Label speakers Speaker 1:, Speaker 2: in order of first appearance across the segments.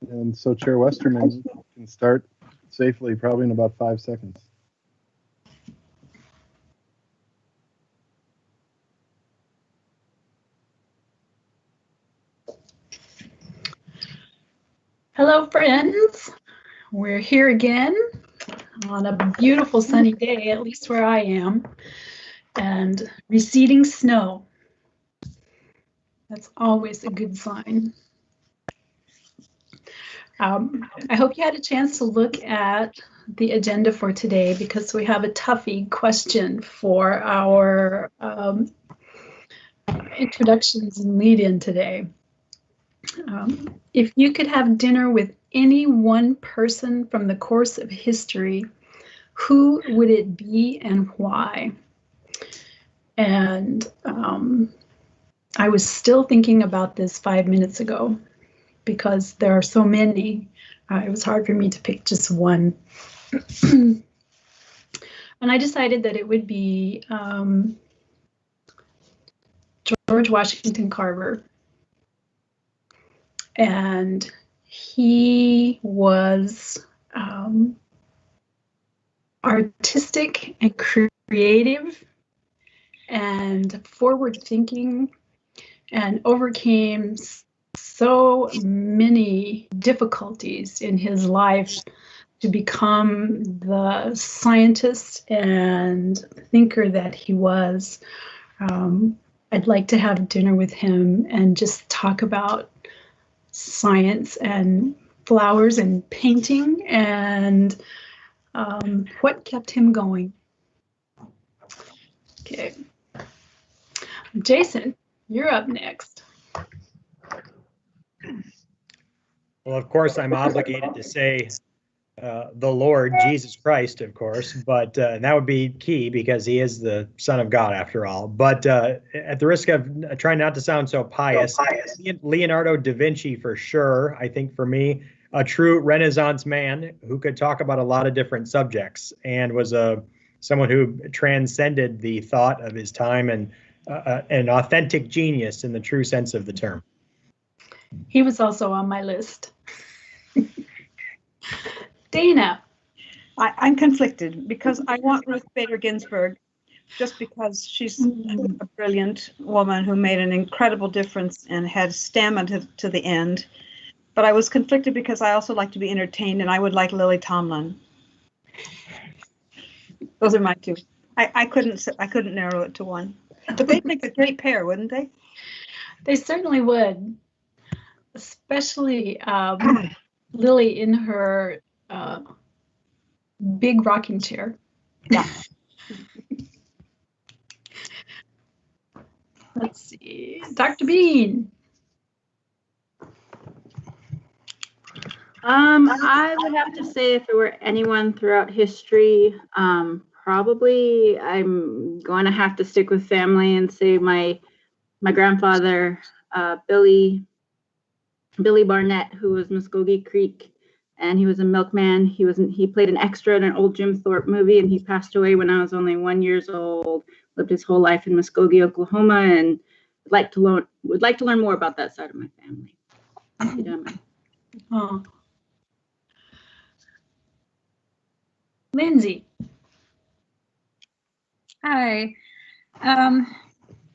Speaker 1: And so Chair Westerman can start safely, probably in about 5 seconds.
Speaker 2: Hello, friends. We're here again on a beautiful sunny day, at least where I am, and receding snow. That's always a good sign. I hope you had a chance to look at the agenda for today, because we have a toughie question for our introductions and lead-in today. If you could have dinner with any one person from the course of history, who would it be and why? And I was still thinking about this 5 minutes ago, because there are so many. It was hard for me to pick just one. And I decided that it would be George Washington Carver. And he was artistic and creative and forward-thinking, and overcame so many difficulties in his life to become the scientist and thinker that he was. I'd like to have dinner with him and just talk about science and flowers and painting and what kept him going. Okay. Jason, you're up next.
Speaker 3: Well, of course, I'm obligated to say the Lord Jesus Christ, of course, but that would be key because he is the Son of God after all. But at the risk of trying not to sound so pious, Leonardo da Vinci for sure. I think for me, a true Renaissance man who could talk about a lot of different subjects and was someone who transcended the thought of his time and an authentic genius in the true sense of the term.
Speaker 2: He was also on my list. Dana.
Speaker 4: I'm conflicted because I want Ruth Bader Ginsburg just because she's a brilliant woman who made an incredible difference and had stamina to the end. But I was conflicted because I also like to be entertained, and I would like Lily Tomlin. Those are my two. I couldn't narrow it to one. But they'd make a great pair, wouldn't they?
Speaker 2: They certainly would, especially Lily in her big rocking chair.
Speaker 4: Yeah.
Speaker 2: Let's see, Dr. Bean.
Speaker 5: I would have to say if it were anyone throughout history, probably I'm going to have to stick with family and say my grandfather, Billy Barnett, who was Muskogee Creek, and he was a milkman. He played an extra in an old Jim Thorpe movie, and he passed away when I was only 1 year old. Lived his whole life in Muskogee, Oklahoma, and would like to learn more about that side of my family.
Speaker 2: Oh. Lindsay.
Speaker 6: Hi. I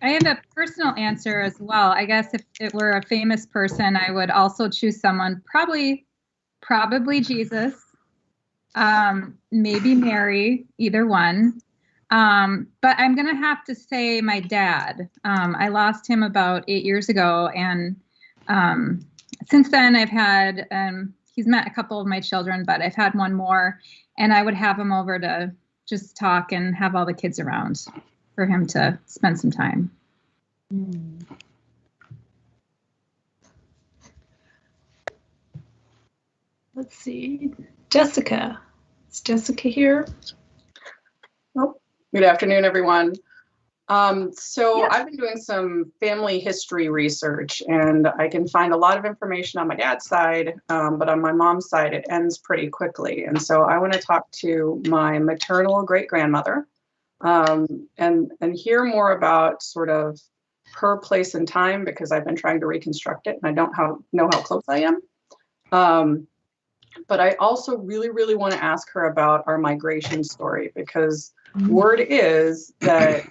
Speaker 6: have a personal answer as well. I guess if it were a famous person, I would also choose someone, probably Jesus, maybe Mary, either one. But I'm going to have to say my dad. I lost him about 8 years ago. And since then I've had, he's met a couple of my children, but I've had one more, and I would have him over to just talk and have all the kids around for him to spend some time.
Speaker 2: Let's see, Jessica. Is Jessica here?
Speaker 7: Nope. Good afternoon, everyone. So
Speaker 2: Yes.
Speaker 7: I've been doing some family history research, and I can find a lot of information on my dad's side, but on my mom's side, it ends pretty quickly. And so I want to talk to my maternal great-grandmother and hear more about sort of her place and time because I've been trying to reconstruct it and I don't know how close I am. But I also really, really want to ask her about our migration story, because word is that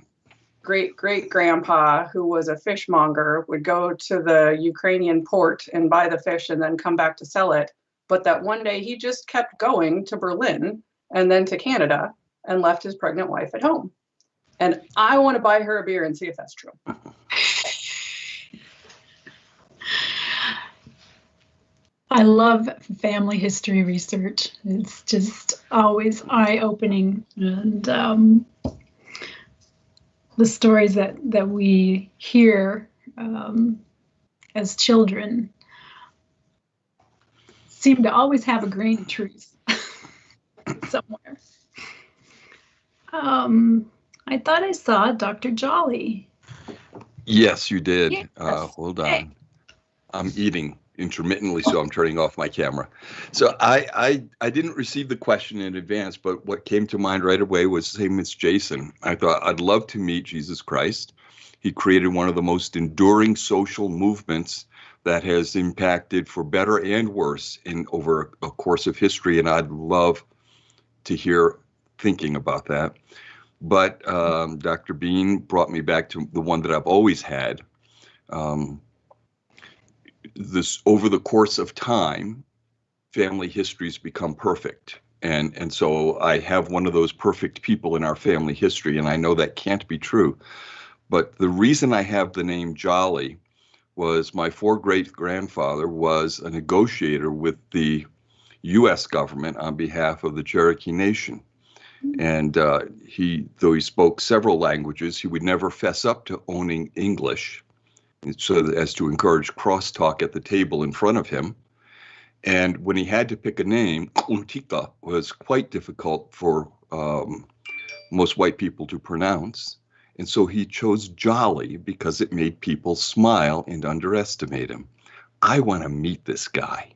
Speaker 7: great-great-grandpa, who was a fishmonger, would go to the Ukrainian port and buy the fish and then come back to sell it. But that one day he just kept going to Berlin and then to Canada and left his pregnant wife at home. And I want to buy her a beer and see if that's true.
Speaker 2: I love family history research. It's just always eye-opening. And the stories that we hear as children seem to always have a grain of truth somewhere. I thought I saw Dr. Jolly.
Speaker 8: Yes, you did.
Speaker 2: Yes.
Speaker 8: Hold on. I'm eating intermittently, so I'm turning off my camera. So I didn't receive the question in advance, but what came to mind right away was same as Jason. I thought I'd love to meet Jesus Christ. He created one of the most enduring social movements that has impacted for better and worse in over a course of history, and I'd love to hear thinking about that. But Dr. Bean brought me back to the one that I've always had. This over the course of time, family histories become perfect. And so I have one of those perfect people in our family history, and I know that can't be true. But the reason I have the name Jolly was my great-grandfather was a negotiator with the U.S. government on behalf of the Cherokee Nation. And though he spoke several languages, he would never fess up to owning English, so as to encourage crosstalk at the table in front of him. And when he had to pick a name, Untika was quite difficult for most white people to pronounce. And so he chose Jolly because it made people smile and underestimate him. I want to meet this guy.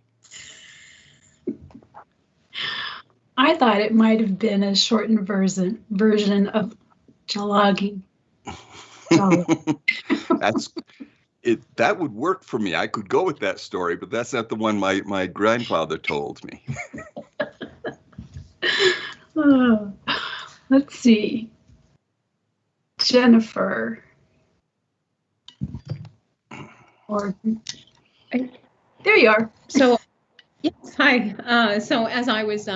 Speaker 2: I thought it might have been a shortened version of Jalagi.
Speaker 8: That would work for me. I could go with that story, but that's not the one my grandfather told me.
Speaker 2: Let's see. Jennifer. Or there you are.
Speaker 9: So, yes, hi. So as I was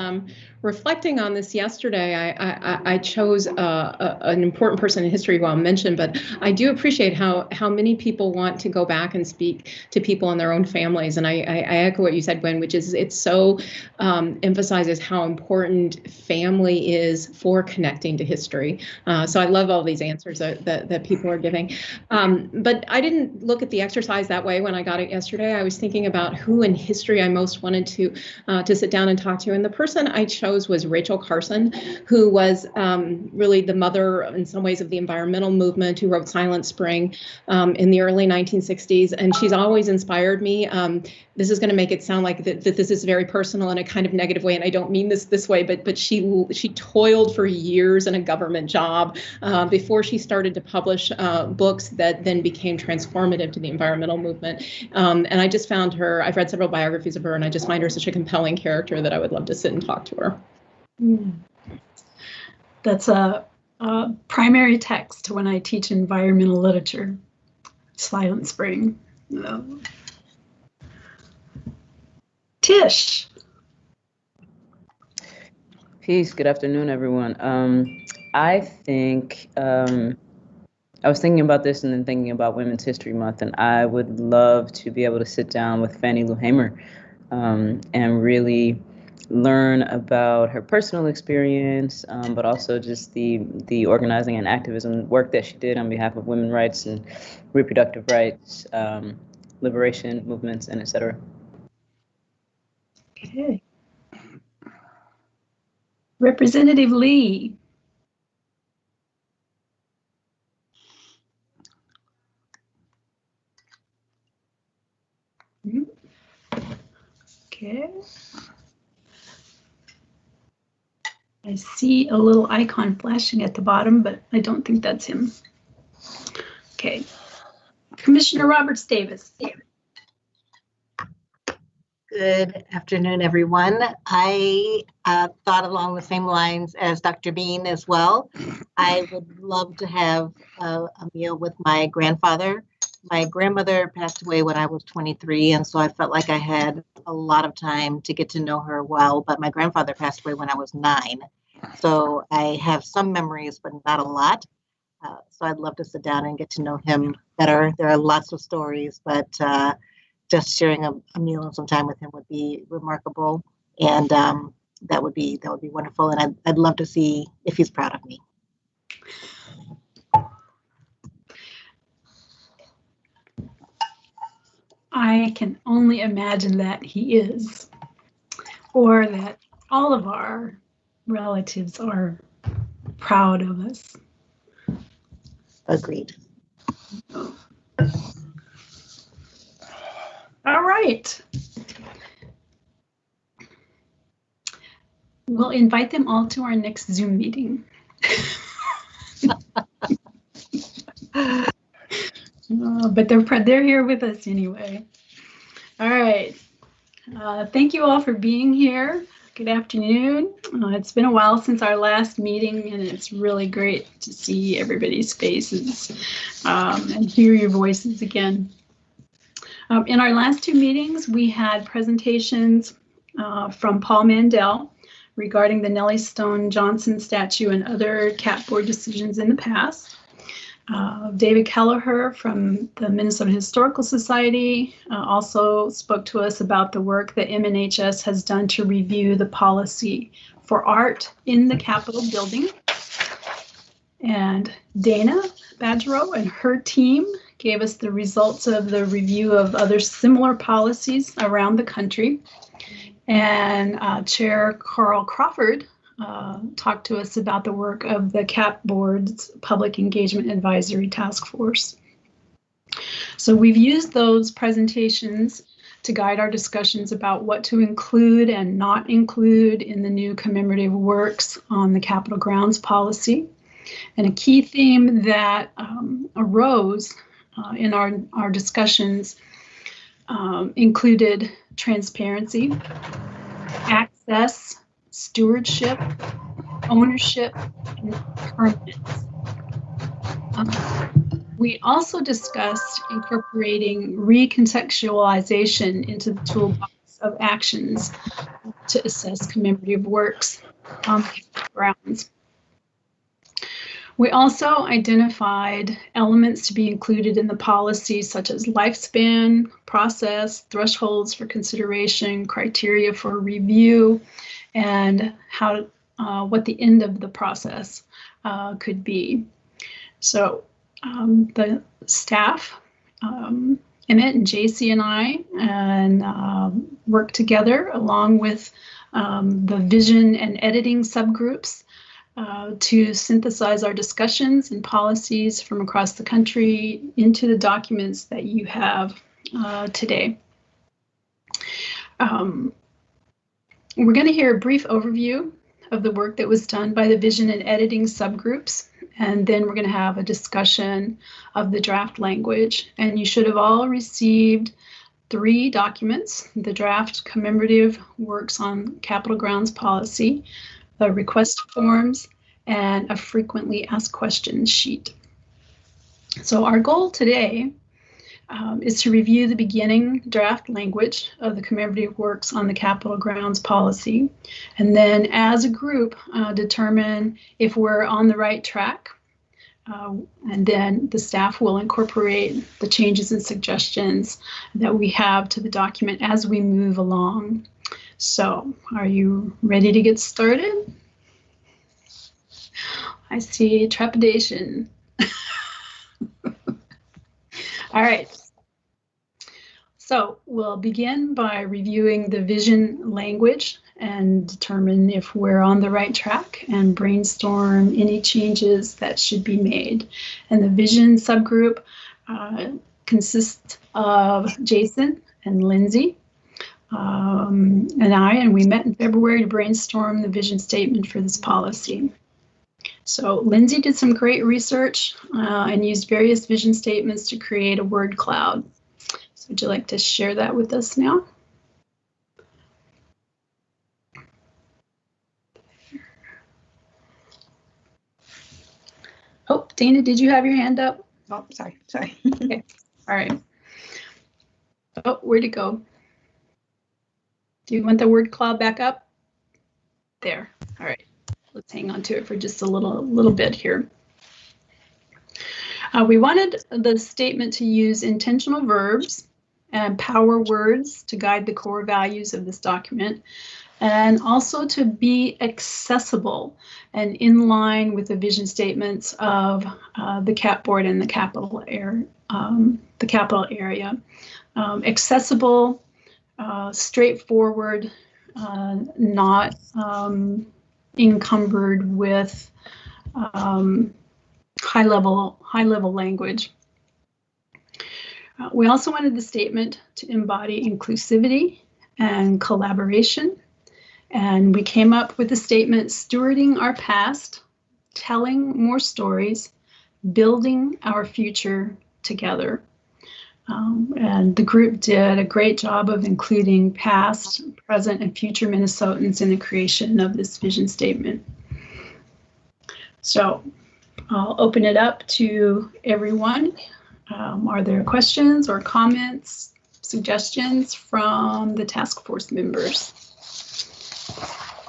Speaker 9: reflecting on this yesterday, I chose an important person in history who I'll mention, but I do appreciate how many people want to go back and speak to people in their own families. And I echo what you said, Gwen, which is it so emphasizes how important family is for connecting to history. So I love all these answers that people are giving. But I didn't look at the exercise that way when I got it yesterday. I was thinking about who in history I most wanted to sit down and talk to. And the person I chose was Rachel Carson, who was really the mother in some ways of the environmental movement, who wrote Silent Spring in the early 1960s. And she's always inspired me. This is going to make it sound like that this is very personal in a kind of negative way, and I don't mean this way, but she toiled for years in a government job before she started to publish books that then became transformative to the environmental movement. And I just found her, I've read several biographies of her, and I just find her such a compelling character that I would love to sit and talk to her.
Speaker 2: That's a primary text when I teach environmental literature, Silent Spring. Tish.
Speaker 10: Peace. Good afternoon, everyone. I think I was thinking about this and then thinking about Women's History Month, and I would love to be able to sit down with Fannie Lou Hamer and really learn about her personal experience, but also just the organizing and activism work that she did on behalf of women's rights and reproductive rights, liberation movements, and etc.
Speaker 2: Okay. Representative Lee. Okay. I see a little icon flashing at the bottom, but I don't think that's him. Okay. Commissioner Roberts Davis.
Speaker 11: Good afternoon, everyone. I thought along the same lines as Dr. Bean as well. I would love to have a meal with my grandfather. My grandmother passed away when I was 23, and so I felt like I had a lot of time to get to know her well, but my grandfather passed away when I was 9. So I have some memories, but not a lot. So I'd love to sit down and get to know him better. There are lots of stories, but just sharing a meal and some time with him would be remarkable, and that would be wonderful. And I'd love to see if he's proud of me.
Speaker 2: I can only imagine that he is, or that all of our relatives are proud of us.
Speaker 11: Agreed.
Speaker 2: All right. We'll invite them all to our next Zoom meeting. But they're here with us anyway. All right. Thank you all for being here. Good afternoon. It's been a while since our last meeting, and it's really great to see everybody's faces and hear your voices again. In our last 2 meetings, we had presentations from Paul Mandel regarding the Nellie Stone Johnson statue and other CAP board decisions in the past. David Kelleher from the Minnesota Historical Society also spoke to us about the work that MNHS has done to review the policy for art in the Capitol building. And Dana Badgerow and her team gave us the results of the review of other similar policies around the country. And Chair Carl Crawford talked to us about the work of the CAP Board's Public Engagement Advisory Task Force. So we've used those presentations to guide our discussions about what to include and not include in the new commemorative works on the Capitol grounds policy. And a key theme that arose in our discussions included transparency, access, stewardship, ownership, and permanence. We also discussed incorporating recontextualization into the toolbox of actions to assess commemorative works on the grounds. We also identified elements to be included in the policy, such as lifespan, process, thresholds for consideration, criteria for review, and how what the end of the process could be. So the staff, Emmett and JC and I, worked together along with the vision and editing subgroups to synthesize our discussions and policies from across the country into the documents that you have today. We're going to hear a brief overview of the work that was done by the vision and editing subgroups, and then we're going to have a discussion of the draft language. And you should have all received 3 documents: the draft commemorative works on Capitol grounds policy, the request forms, and a frequently asked questions sheet. So our goal today is to review the beginning draft language of the commemorative works on the Capitol grounds policy, and then as a group determine if we're on the right track, and then the staff will incorporate the changes and suggestions that we have to the document as we move along. So, are you ready to get started? I see trepidation. All right. So we'll begin by reviewing the vision language and determine if we're on the right track and brainstorm any changes that should be made. And the vision subgroup consists of Jason and Lindsay and we met in February to brainstorm the vision statement for this policy. So Lindsay did some great research and used various vision statements to create a word cloud. So would you like to share that with us now? Oh, Dana, did you have your hand up?
Speaker 4: Oh, sorry.
Speaker 2: Okay, all right. Oh, where'd it go? Do you want the word cloud back up? There, all right. Let's hang on to it for just a little bit here. We wanted the statement to use intentional verbs and power words to guide the core values of this document, and also to be accessible and in line with the vision statements of the CAP board and the capital area. Accessible, straightforward, not encumbered with high level language. We also wanted the statement to embody inclusivity and collaboration. And we came up with the statement, stewarding our past, telling more stories, building our future together. And the group did a great job of including past, present, and future Minnesotans in the creation of this vision statement. So I'll open it up to everyone. Are there questions or comments, suggestions from the task force members?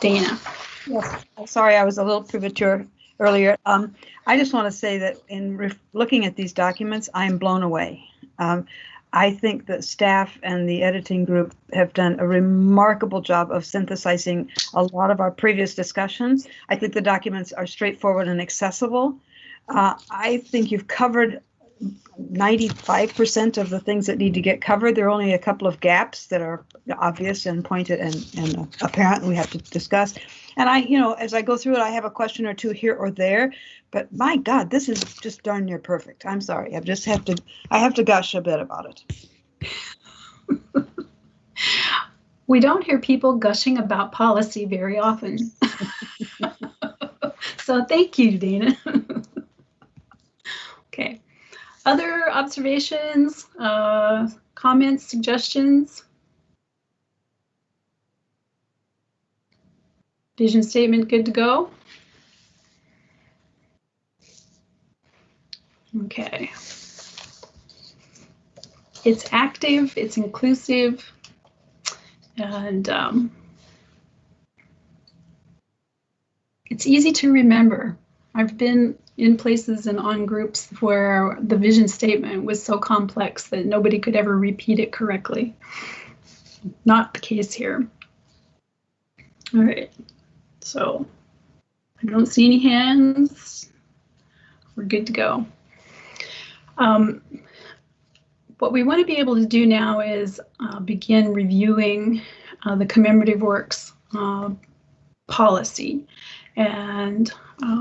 Speaker 2: Dana.
Speaker 4: Yes, sorry, I was a little premature earlier. I just want to say that in looking at these documents, I'm blown away. I think that staff and the editing group have done a remarkable job of synthesizing a lot of our previous discussions. I think the documents are straightforward and accessible. I think you've covered 95% of the things that need to get covered. There are only a couple of gaps that are obvious and pointed and apparent we have to discuss. And as I go through it, I have a question or two here or there, but my God, this is just darn near perfect. I'm sorry. I have to gush a bit about it.
Speaker 2: We don't hear people gushing about policy very often. So thank you, Dana. Okay. Other observations, comments, suggestions? Vision statement good to go? Okay. It's active, it's inclusive, and it's easy to remember. I've been in places and on groups where the vision statement was so complex that nobody could ever repeat it correctly. Not the case here. All right, so I don't see any hands. We're good to go. What we want to be able to do now is begin reviewing the commemorative works policy, and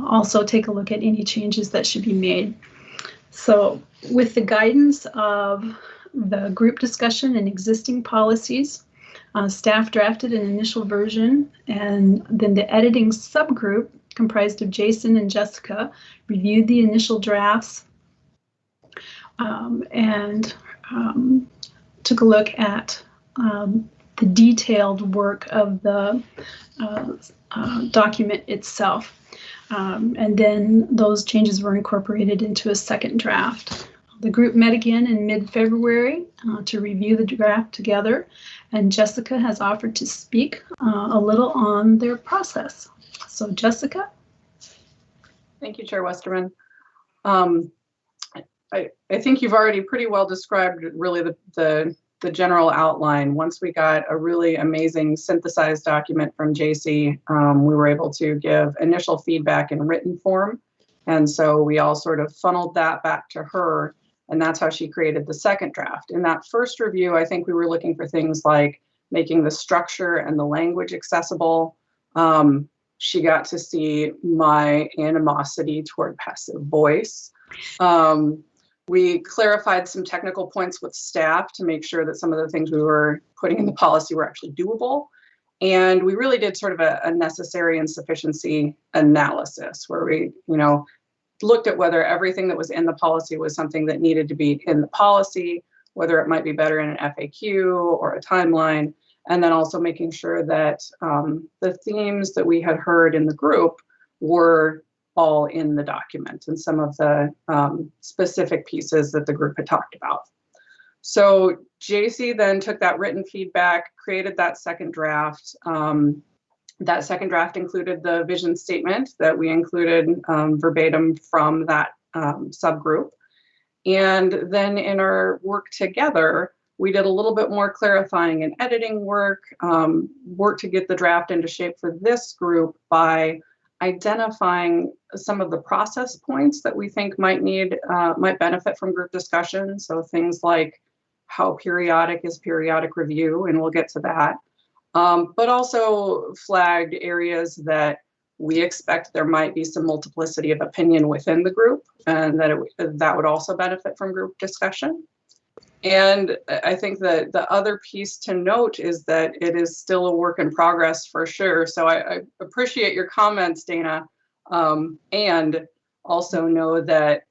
Speaker 2: also take a look at any changes that should be made. So with the guidance of the group discussion and existing policies, staff drafted an initial version, and then the editing subgroup comprised of Jason and Jessica reviewed the initial drafts and took a look at the detailed work of the document itself. And then those changes were incorporated into a second draft. The group met again in mid-February to review the draft together, and Jessica has offered to speak a little on their process. So Jessica?
Speaker 7: Thank you, Chair Westerman. I think you've already pretty well described really the general outline. Once we got a really amazing synthesized document from JC, we were able to give initial feedback in written form. And so we all sort of funneled that back to her, and that's how she created the second draft. In that first review, I think we were looking for things like making the structure and the language accessible. She got to see my animosity toward passive voice. We clarified some technical points with staff to make sure that some of the things we were putting in the policy were actually doable. And we really did sort of a necessary and sufficiency analysis where we, looked at whether everything that was in the policy was something that needed to be in the policy, whether it might be better in an FAQ or a timeline, and then also making sure that the themes that we had heard in the group were all in the document and some of the specific pieces that the group had talked about. So JC then took that written feedback, created that second draft. That second draft included the vision statement that we included verbatim from that subgroup. And then in our work together, we did a little bit more clarifying and editing work, work to get the draft into shape for this group by identifying some of the process points that we think might benefit from group discussion. So things like how periodic is periodic review, and we'll get to that. But also flagged areas that we expect there might be some multiplicity of opinion within the group, and that would also benefit from group discussion. And I think that the other piece to note is that it is still a work in progress for sure. So I appreciate your comments, Dana, and also know that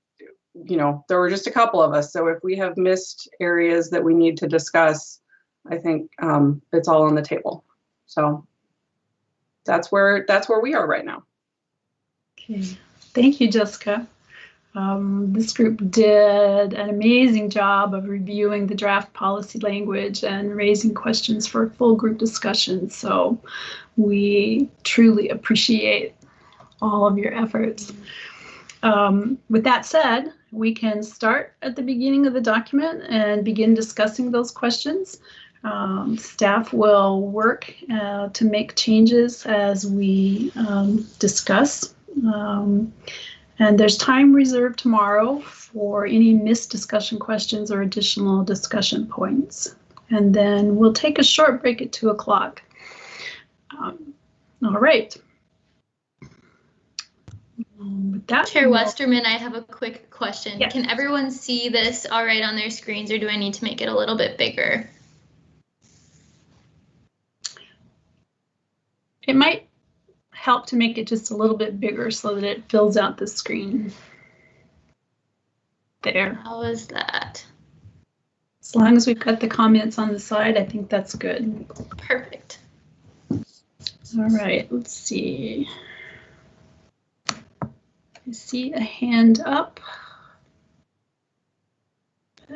Speaker 7: there were just a couple of us. So if we have missed areas that we need to discuss, I think it's all on the table. So that's where we are right now.
Speaker 2: Okay, thank you, Jessica. This group did an amazing job of reviewing the draft policy language and raising questions for full group discussion. So we truly appreciate all of your efforts. With that said, we can start at the beginning of the document and begin discussing those questions. Staff will work to make changes as we discuss. And there's time reserved tomorrow for any missed discussion questions or additional discussion points. And then we'll take a short break at 2 o'clock. All right. With that,
Speaker 12: Chair Westerman, I have a quick question.
Speaker 2: Yes.
Speaker 12: Can everyone see this all right on their screens, or do I need to make it a little bit bigger?
Speaker 2: It might help to make it just a little bit bigger so that it fills out the screen. There.
Speaker 12: How is that?
Speaker 2: As long as we've got the comments on the side, I think that's good.
Speaker 12: Perfect.
Speaker 2: All right, let's see. I see a hand up.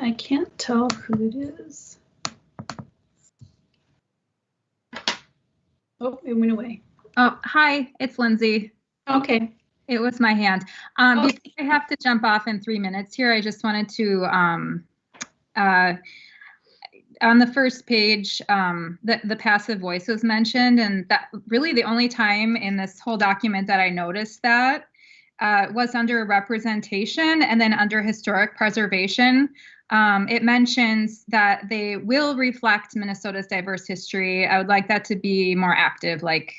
Speaker 2: I can't tell who it is. Oh, it went away.
Speaker 6: Oh, hi, it's Lindsay.
Speaker 2: Okay.
Speaker 6: It was my hand.
Speaker 2: Okay.
Speaker 6: Because I have to jump off in 3 minutes here, I just wanted to, on the first page, the passive voice was mentioned, and that really the only time in this whole document that I noticed that was under representation, and then under historic preservation. It mentions that they will reflect Minnesota's diverse history. I would like that to be more active, like,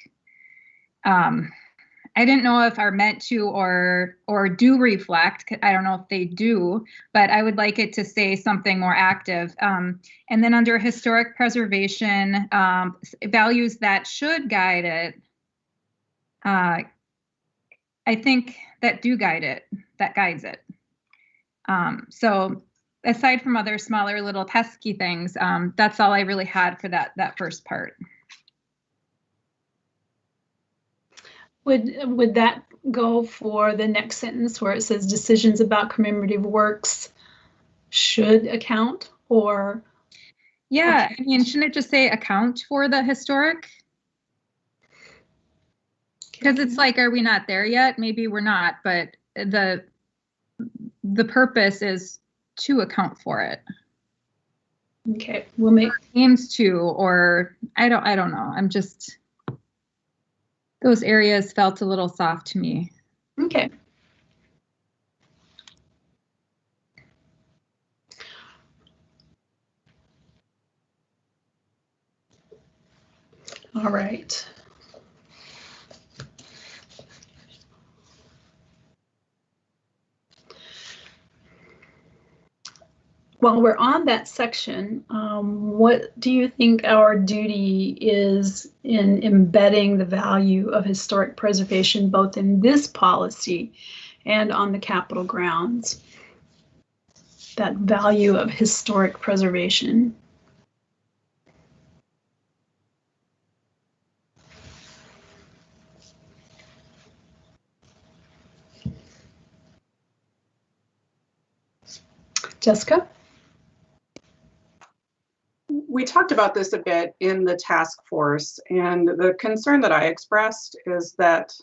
Speaker 6: I didn't know if are meant to or do reflect. I don't know if they do, but I would like it to say something more active. And then under historic preservation, values that should guide it. I think that do guide it, that guides it. So aside from other smaller little pesky things, that's all I really had for that first part.
Speaker 2: Would that go for the next sentence where it says decisions about commemorative works should account, or?
Speaker 6: Yeah, I mean, shouldn't it just say account for the historic? Because it's like, are we not there yet? Maybe we're not, but the purpose is to account for it.
Speaker 2: Okay, we'll make
Speaker 6: aims to, or I don't know. I'm just, those areas felt a little soft to me.
Speaker 2: Okay. All right. while we're on that section, what do you think our duty is in embedding the value of historic preservation both in this policy and on the Capitol grounds? That value of historic preservation. Jessica?
Speaker 7: We talked about this a bit in the task force, and the concern that I expressed is that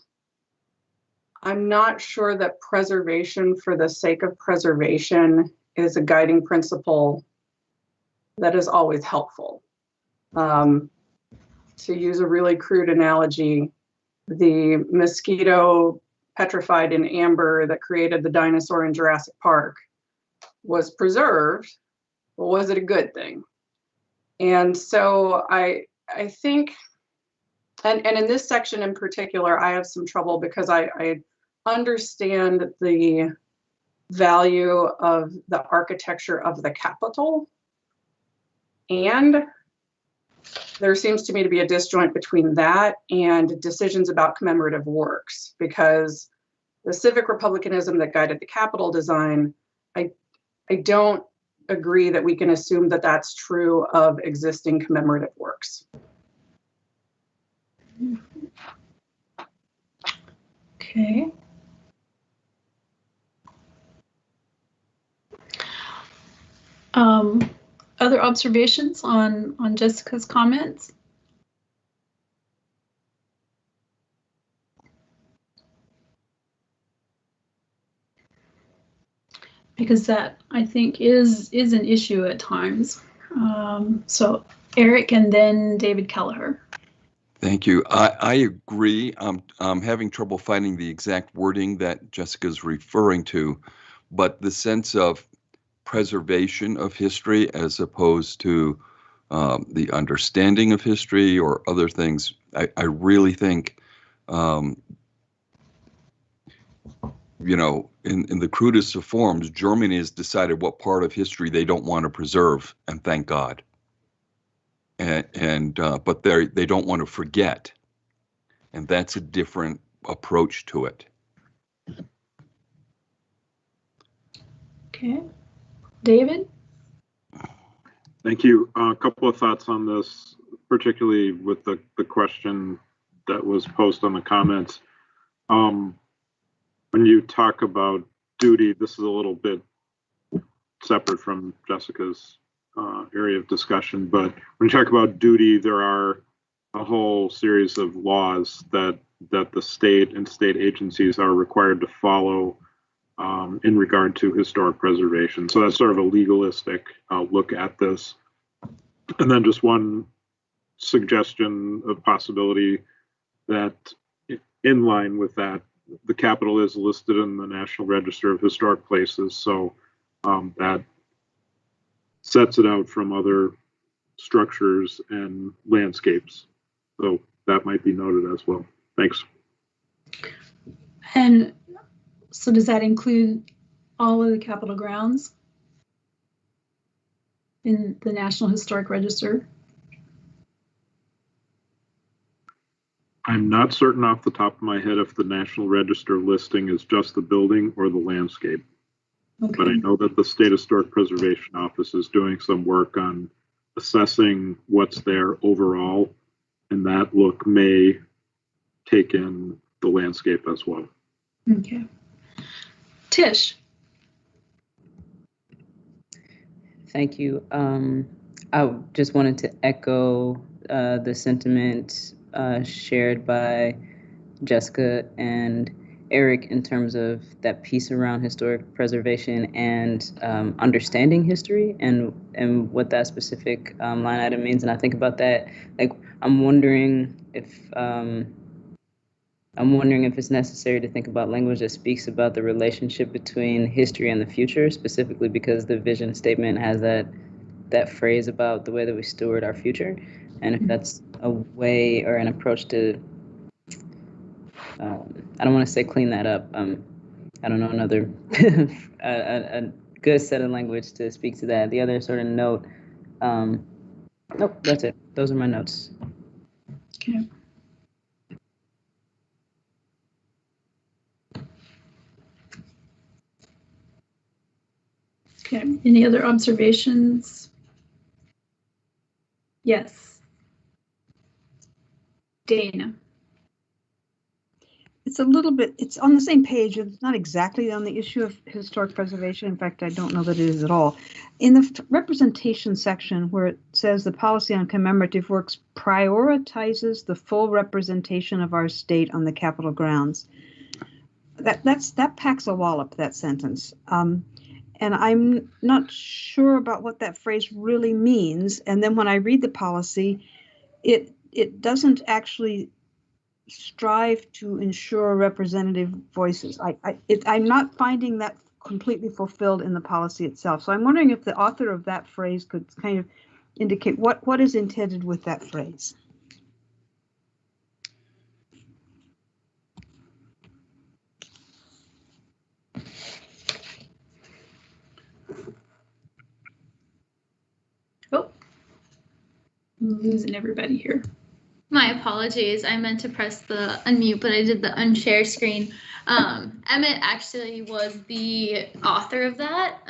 Speaker 7: I'm not sure that preservation for the sake of preservation is a guiding principle that is always helpful. To use a really crude analogy, the mosquito petrified in amber that created the dinosaur in Jurassic Park was preserved, but was it a good thing? And so I think, and in this section in particular, I have some trouble because I understand the value of the architecture of the Capitol, and there seems to me to be a disjoint between that and decisions about commemorative works, because the civic republicanism that guided the Capitol design, I don't agree that we can assume that that's true of existing commemorative works.
Speaker 2: Okay. Other observations on Jessica's comments? Because that, I think, is an issue at times. So Eric and then David Kelleher.
Speaker 8: Thank you. I agree. I'm having trouble finding the exact wording that Jessica's referring to, but the sense of preservation of history as opposed to the understanding of history or other things, I really think, you know, in the crudest of forms, Germany has decided what part of history they don't want to preserve, and thank God. But they don't want to forget, and that's a different approach to it.
Speaker 2: Okay, David.
Speaker 13: Thank you. A couple of thoughts on this, particularly with the question that was posed on the comments. When you talk about duty, this is a little bit separate from Jessica's area of discussion, but when you talk about duty, there are a whole series of laws that the state and state agencies are required to follow in regard to historic preservation. So that's sort of a legalistic look at this. And then just one suggestion of possibility that in line with that, the Capitol is listed in the National Register of Historic Places. So that sets it out from other structures and landscapes. So that might be noted as well. Thanks.
Speaker 2: And so does that include all of the Capitol grounds in the National Historic Register?
Speaker 13: I'm not certain off the top of my head if the National Register listing is just the building or the landscape. Okay. But I know that the State Historic Preservation Office is doing some work on assessing what's there overall, and that look may take in the landscape as well.
Speaker 2: Okay. Tish.
Speaker 10: Thank you. I just wanted to echo the sentiment shared by Jessica and Eric in terms of that piece around historic preservation and understanding history and what that specific line item means. And I think about that, like I'm wondering if it's necessary to think about language that speaks about the relationship between history and the future, specifically because the vision statement has that phrase about the way that we steward our future. And if that's a way or an approach to, I don't want to say clean that up. I don't know, another good set of language to speak to that. The other sort of note, nope, that's it. Those are my notes.
Speaker 2: Okay. Okay, any other observations? Yes. Dana.
Speaker 4: It's a little bit, it's on the same page. It's not exactly on the issue of historic preservation. In fact, I don't know that it is at all. In the representation section where it says the policy on commemorative works prioritizes the full representation of our state on the Capitol grounds. That packs a wallop, that sentence. And I'm not sure about what that phrase really means. And then when I read the policy, it doesn't actually strive to ensure representative voices. I'm not finding that completely fulfilled in the policy itself. So I'm wondering if the author of that phrase could kind of indicate what is intended with that phrase.
Speaker 2: Oh, I'm losing everybody here.
Speaker 12: My apologies. I meant to press the unmute, but I did the unshare screen. Emmett actually was the author of that,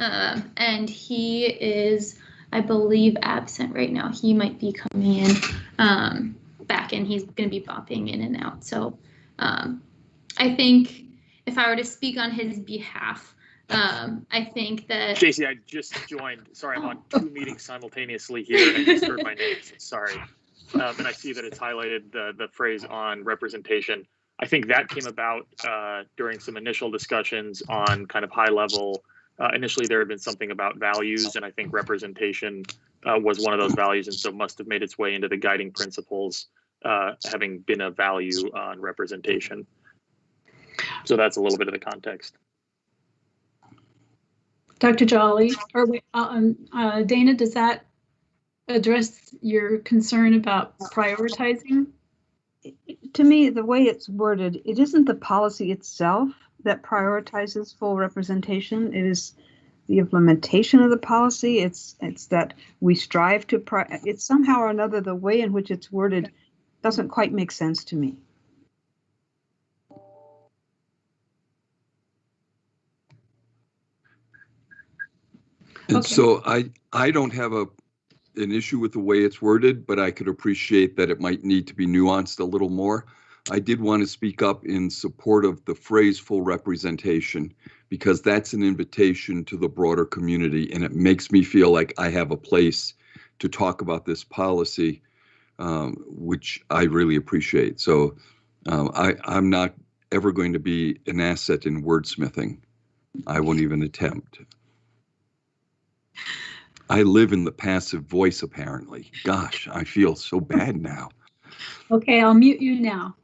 Speaker 12: and he is, I believe, absent right now. He might be coming in back, and he's going to be bopping in and out. So I think if I were to speak on his behalf, I think that...
Speaker 14: JC, I just joined. Sorry, I'm on 2 meetings simultaneously here, and I just heard my name, so sorry. And I see that it's highlighted the phrase on representation. I think that came about during some initial discussions on kind of high level. Initially, there had been something about values, and I think representation was one of those values, and so must have made its way into the guiding principles, having been a value on representation. So that's a little bit of the context.
Speaker 2: Dr. Jolly, or wait, Dana, does that address your concern about prioritizing?
Speaker 4: To me, the way it's worded, it isn't the policy itself that prioritizes full representation. It is the implementation of the policy. It's that we strive to, it's somehow or another, the way in which it's worded doesn't quite make sense to me.
Speaker 8: And so I don't have an issue with the way it's worded, but I could appreciate that it might need to be nuanced a little more. I did want to speak up in support of the phrase full representation, because that's an invitation to the broader community, and it makes me feel like I have a place to talk about this policy, which I really appreciate. So I'm not ever going to be an asset in wordsmithing. I won't even attempt. I live in the passive voice, apparently. Gosh, I feel so bad now.
Speaker 2: Okay, I'll mute you now.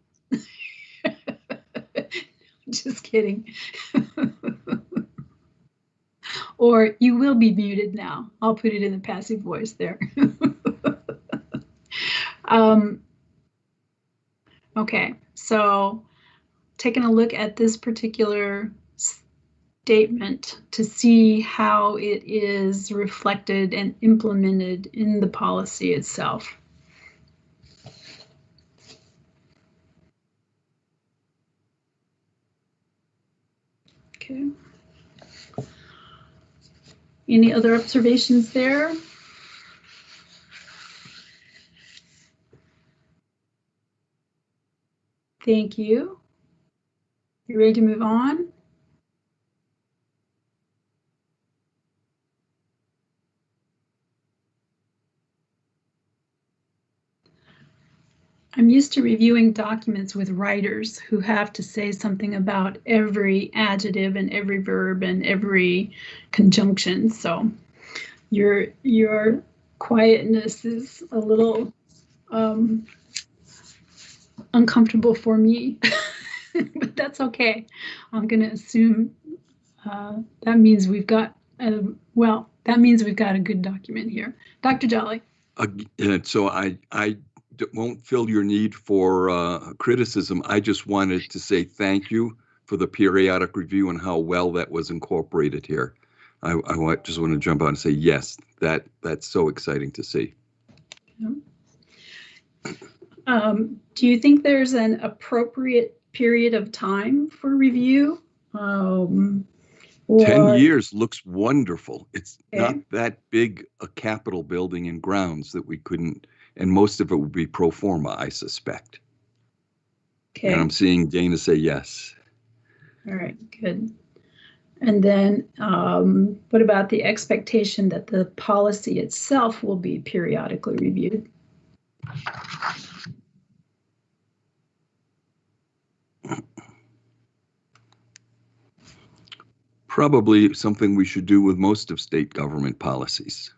Speaker 2: Just kidding. Or you will be muted now. I'll put it in the passive voice there. Okay, so taking a look at this particular statement to see how it is reflected and implemented in the policy itself. Okay. Any other observations there? Thank you. You ready to move on? I'm used to reviewing documents with writers who have to say something about every adjective and every verb and every conjunction. So your quietness is a little uncomfortable for me, but that's okay. I'm going to assume that means we've got that means we've got a good document here. Dr. Jolly.
Speaker 8: And so I won't fill your need for criticism. I just wanted to say thank you for the periodic review and how well that was incorporated here. just want to jump out and say, yes, that's so exciting to see.
Speaker 2: Do you think there's an appropriate period of time for review?
Speaker 8: 10 years looks wonderful. It's not that big a Capitol building and grounds that we couldn't, and most of it would be pro forma, I suspect.
Speaker 2: Okay.
Speaker 8: And I'm seeing Dana say yes.
Speaker 2: All right, good. And then what about the expectation that the policy itself will be periodically reviewed?
Speaker 8: Probably something we should do with most of state government policies.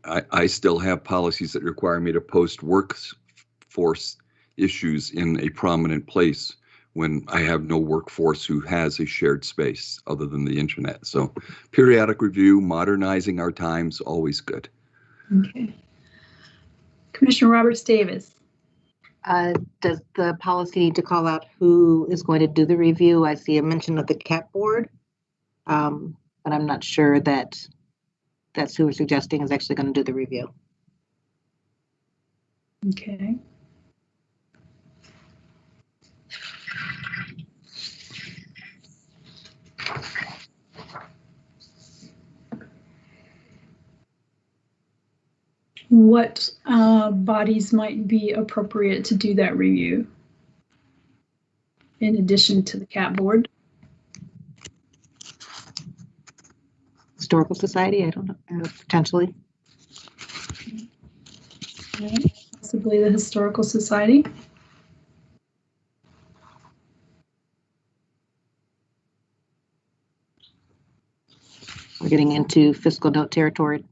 Speaker 8: I still have policies that require me to post workforce issues in a prominent place when I have no workforce who has a shared space other than the internet. So periodic review, modernizing our times, always good.
Speaker 2: Okay. Commissioner Roberts Davis.
Speaker 11: Does the policy need to call out who is going to do the review? I see a mention of the CAP board, but I'm not sure that that's who we're suggesting is actually going to do the review.
Speaker 2: Okay. What bodies might be appropriate to do that review in addition to the CAP board?
Speaker 11: Historical Society, I don't know, potentially.
Speaker 2: Possibly the Historical Society.
Speaker 11: We're getting into fiscal note territory.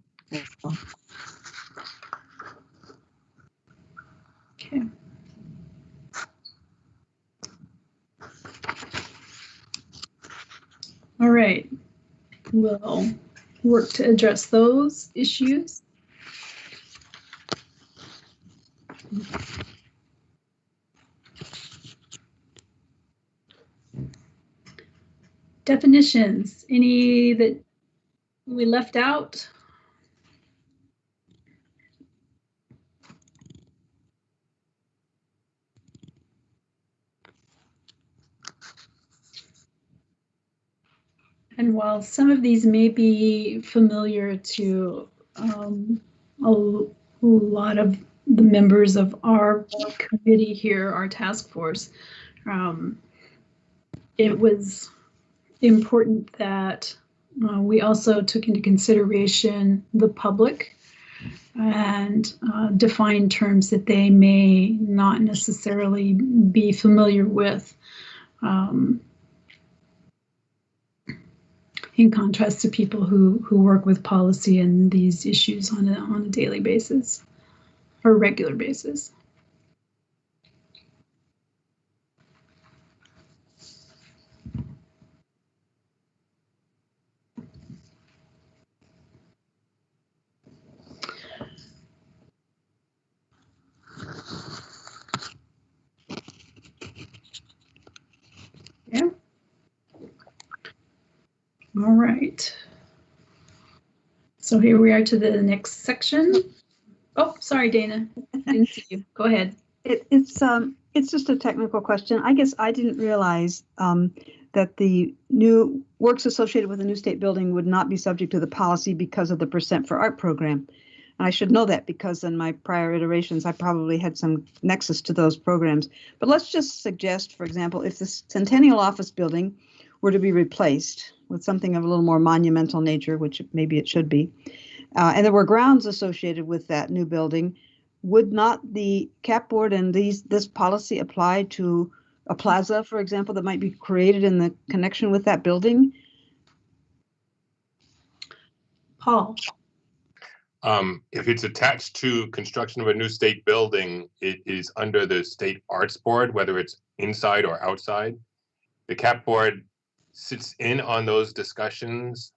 Speaker 2: Okay. All right. We'll work to address those issues. Definitions, any that we left out? And while some of these may be familiar to a lot of the members of our committee here, our task force, it was important that we also took into consideration the public and define terms that they may not necessarily be familiar with. In contrast to people who work with policy and these issues on a daily basis or regular basis. Yeah. All right. So here we are to the next section. Oh, sorry, Dana. I didn't see you. Go ahead.
Speaker 4: It's just a technical question. I guess I didn't realize that the new works associated with the new state building would not be subject to the policy because of the Percent for Art program. And I should know that because in my prior iterations, I probably had some nexus to those programs. But let's just suggest, for example, if the Centennial Office building were to be replaced with something of a little more monumental nature, which maybe it should be, and there were grounds associated with that new building, would not the CAP board and this policy apply to a plaza, for example, that might be created in the connection with that building?
Speaker 2: Paul.
Speaker 15: If it's attached to construction of a new state building, it is under the State Arts Board, whether it's inside or outside. The CAP board sits in on those discussions,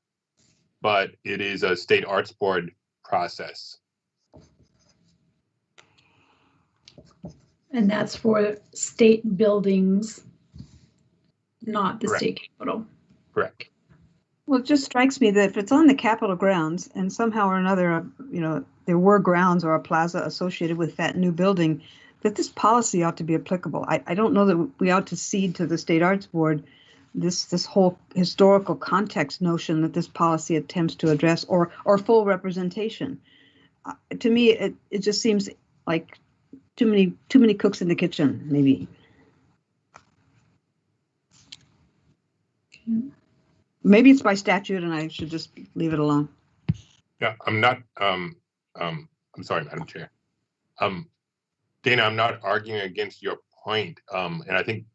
Speaker 15: but it is a State Arts Board process.
Speaker 2: And that's for state buildings, not the
Speaker 15: Correct.
Speaker 2: state capitol.
Speaker 15: Correct.
Speaker 4: Well, it just strikes me that if it's on the Capitol grounds and somehow or another, there were grounds or a plaza associated with that new building, that this policy ought to be applicable. I don't know that we ought to cede to the State Arts Board this whole historical context notion that this policy attempts to address, or full representation. To me, it just seems like too many cooks in the kitchen, maybe. Maybe it's by statute and I should just leave it alone.
Speaker 15: Yeah, I'm not, I'm sorry, Madam Chair. Dana, I'm not arguing against your point. And I think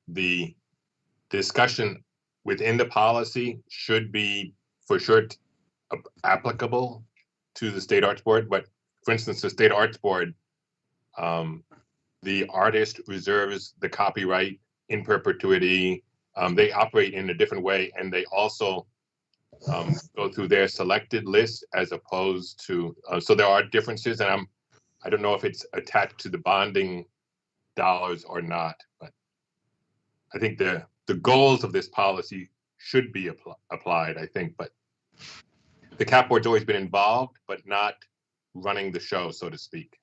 Speaker 15: the discussion within the policy should be for sure applicable to the State Arts Board. But for instance, the State Arts Board, the artist reserves the copyright in perpetuity. They operate in a different way, and they also go through their selected list as opposed to, so there are differences, and I don't know if it's attached to the bonding dollars or not, but I think the goals of this policy should be applied, I think, but the CAP board's always been involved, but not running the show, so to speak.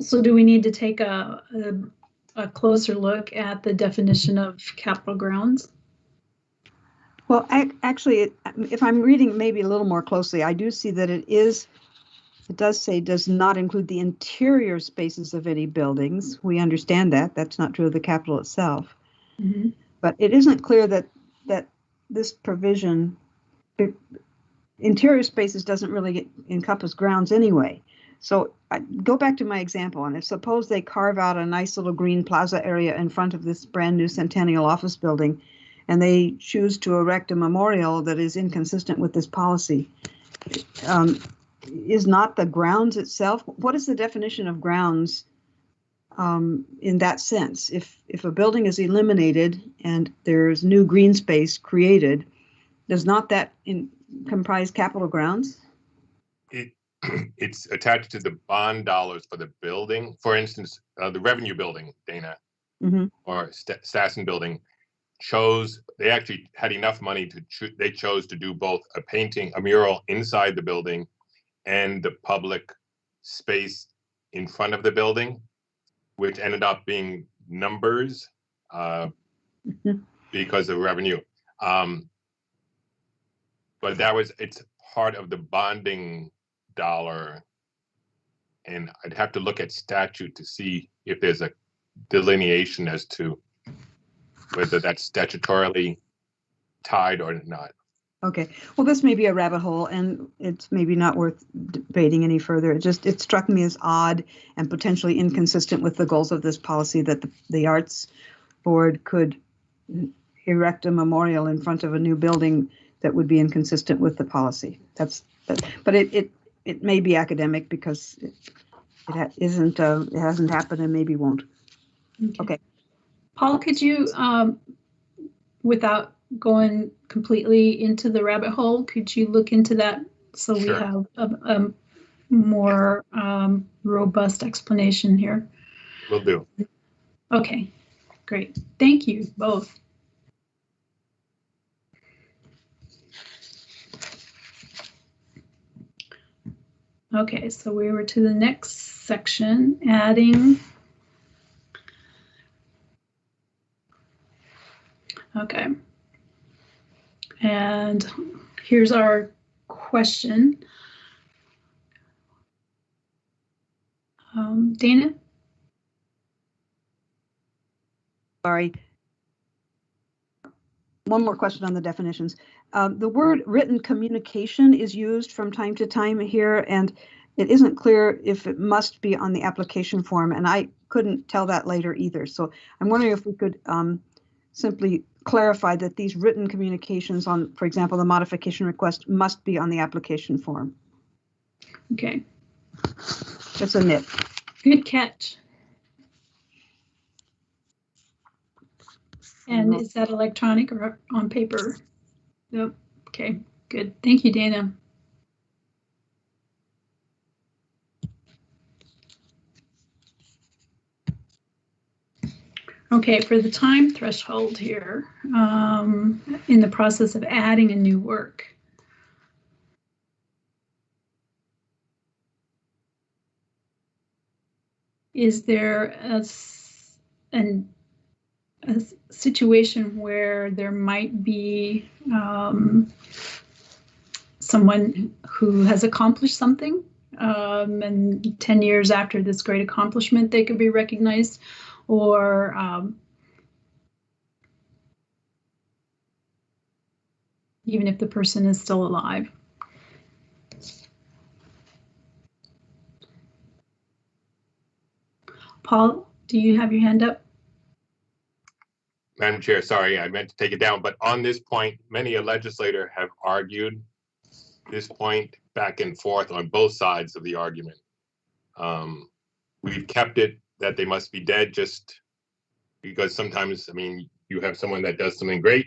Speaker 2: So do we need to take a closer look at the definition of Capitol grounds?
Speaker 4: Well, actually, if I'm reading maybe a little more closely, I do see that it does say does not include the interior spaces of any buildings. We understand that. That's not true of the Capitol itself. Mm-hmm. But it isn't clear that this provision, interior spaces doesn't really encompass grounds anyway. So I go back to my example, and if suppose they carve out a nice little green plaza area in front of this brand new Centennial office building, and they choose to erect a memorial that is inconsistent with this policy, is not the grounds itself? What is the definition of grounds in that sense? If a building is eliminated and there's new green space created, does not that comprise Capitol grounds?
Speaker 15: It's attached to the bond dollars for the building. For instance, the Revenue Building, Dana, mm-hmm. or Sasson Building, they actually had enough money they chose to do both a mural inside the building and the public space in front of the building, which ended up being numbers because of revenue. But it's part of the bonding dollar. And I'd have to look at statute to see if there's a delineation as to whether that's statutorily tied or not.
Speaker 4: Okay, well, this may be a rabbit hole, and it's maybe not worth debating any further. It struck me as odd and potentially inconsistent with the goals of this policy that the Arts Board could erect a memorial in front of a new building that would be inconsistent with the policy. But it may be academic because it hasn't happened and maybe won't. Okay.
Speaker 2: Paul, could you, without going completely into the rabbit hole, could you look into that so Sure. we have a more robust explanation here?
Speaker 15: Will do.
Speaker 2: Okay, great. Thank you both. Okay, so we were to the next section, adding. Okay. And here's our question. Dana?
Speaker 4: Sorry. One more question on the definitions. The word written communication is used from time to time here, and it isn't clear if it must be on the application form, and I couldn't tell that later either. So I'm wondering if we could simply clarify that these written communications on, for example, the modification request must be on the application form.
Speaker 2: Okay.
Speaker 4: That's a nit.
Speaker 2: Good catch. And is that electronic or on paper? Yep. Okay, good. Thank you, Dana. Okay, for the time threshold here, in the process of adding a new work. Is there a situation where there might be someone who has accomplished something, and 10 years after this great accomplishment, they could be recognized, or even if the person is still alive? Paul, do you have your hand up?
Speaker 15: Madam Chair, sorry, I meant to take it down, but on this point, many a legislator have argued this point back and forth on both sides of the argument. We've kept it that they must be dead just because sometimes, I mean, you have someone that does something great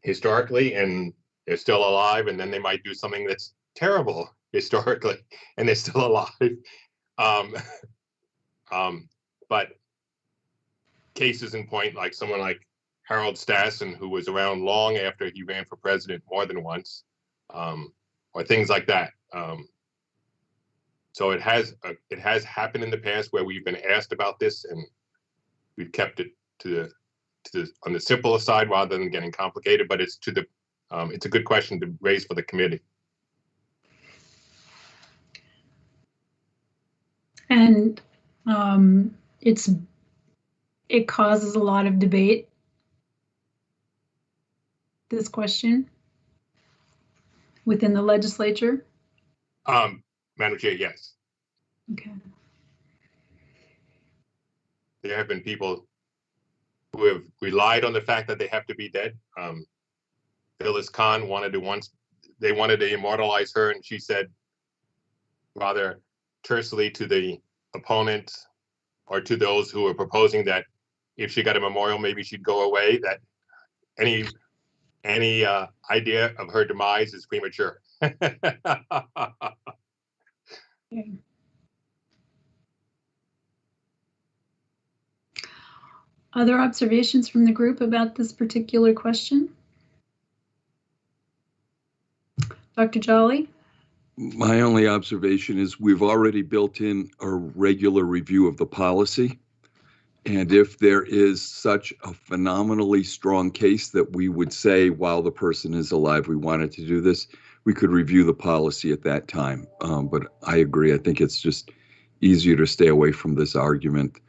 Speaker 15: historically and they're still alive, and then they might do something that's terrible historically and they're still alive. But cases in point, like someone like Harold Stassen, who was around long after he ran for president more than once, or things like that. So it has happened in the past where we've been asked about this, and we've kept it on the simpler side rather than getting complicated. But it's it's a good question to raise for the committee.
Speaker 2: And it causes a lot of debate, this question, within the legislature?
Speaker 15: Madam Chair, yes.
Speaker 2: Okay.
Speaker 15: There have been people who have relied on the fact that they have to be dead. Phyllis Kahn wanted to immortalize her, and she said rather tersely to the opponent or to those who were proposing that if she got a memorial, maybe she'd go away, that any idea of her demise is premature.
Speaker 2: Okay. Other observations from the group about this particular question? Dr. Jolly?
Speaker 8: My only observation is we've already built in a regular review of the policy. And if there is such a phenomenally strong case that we would say, while the person is alive, we wanted to do this, we could review the policy at that time. But I agree. I think it's just easier to stay away from this argument.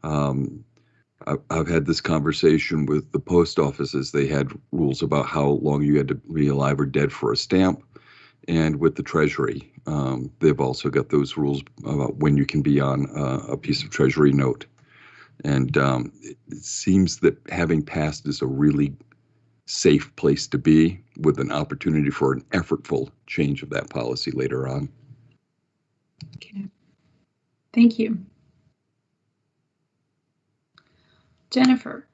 Speaker 8: I've had this conversation with the post offices. They had rules about how long you had to be alive or dead for a stamp. And with the Treasury, they've also got those rules about when you can be on a piece of Treasury note. And it seems that having passed is a really safe place to be, with an opportunity for an effortful change of that policy later on.
Speaker 2: Okay. Thank you. Jennifer.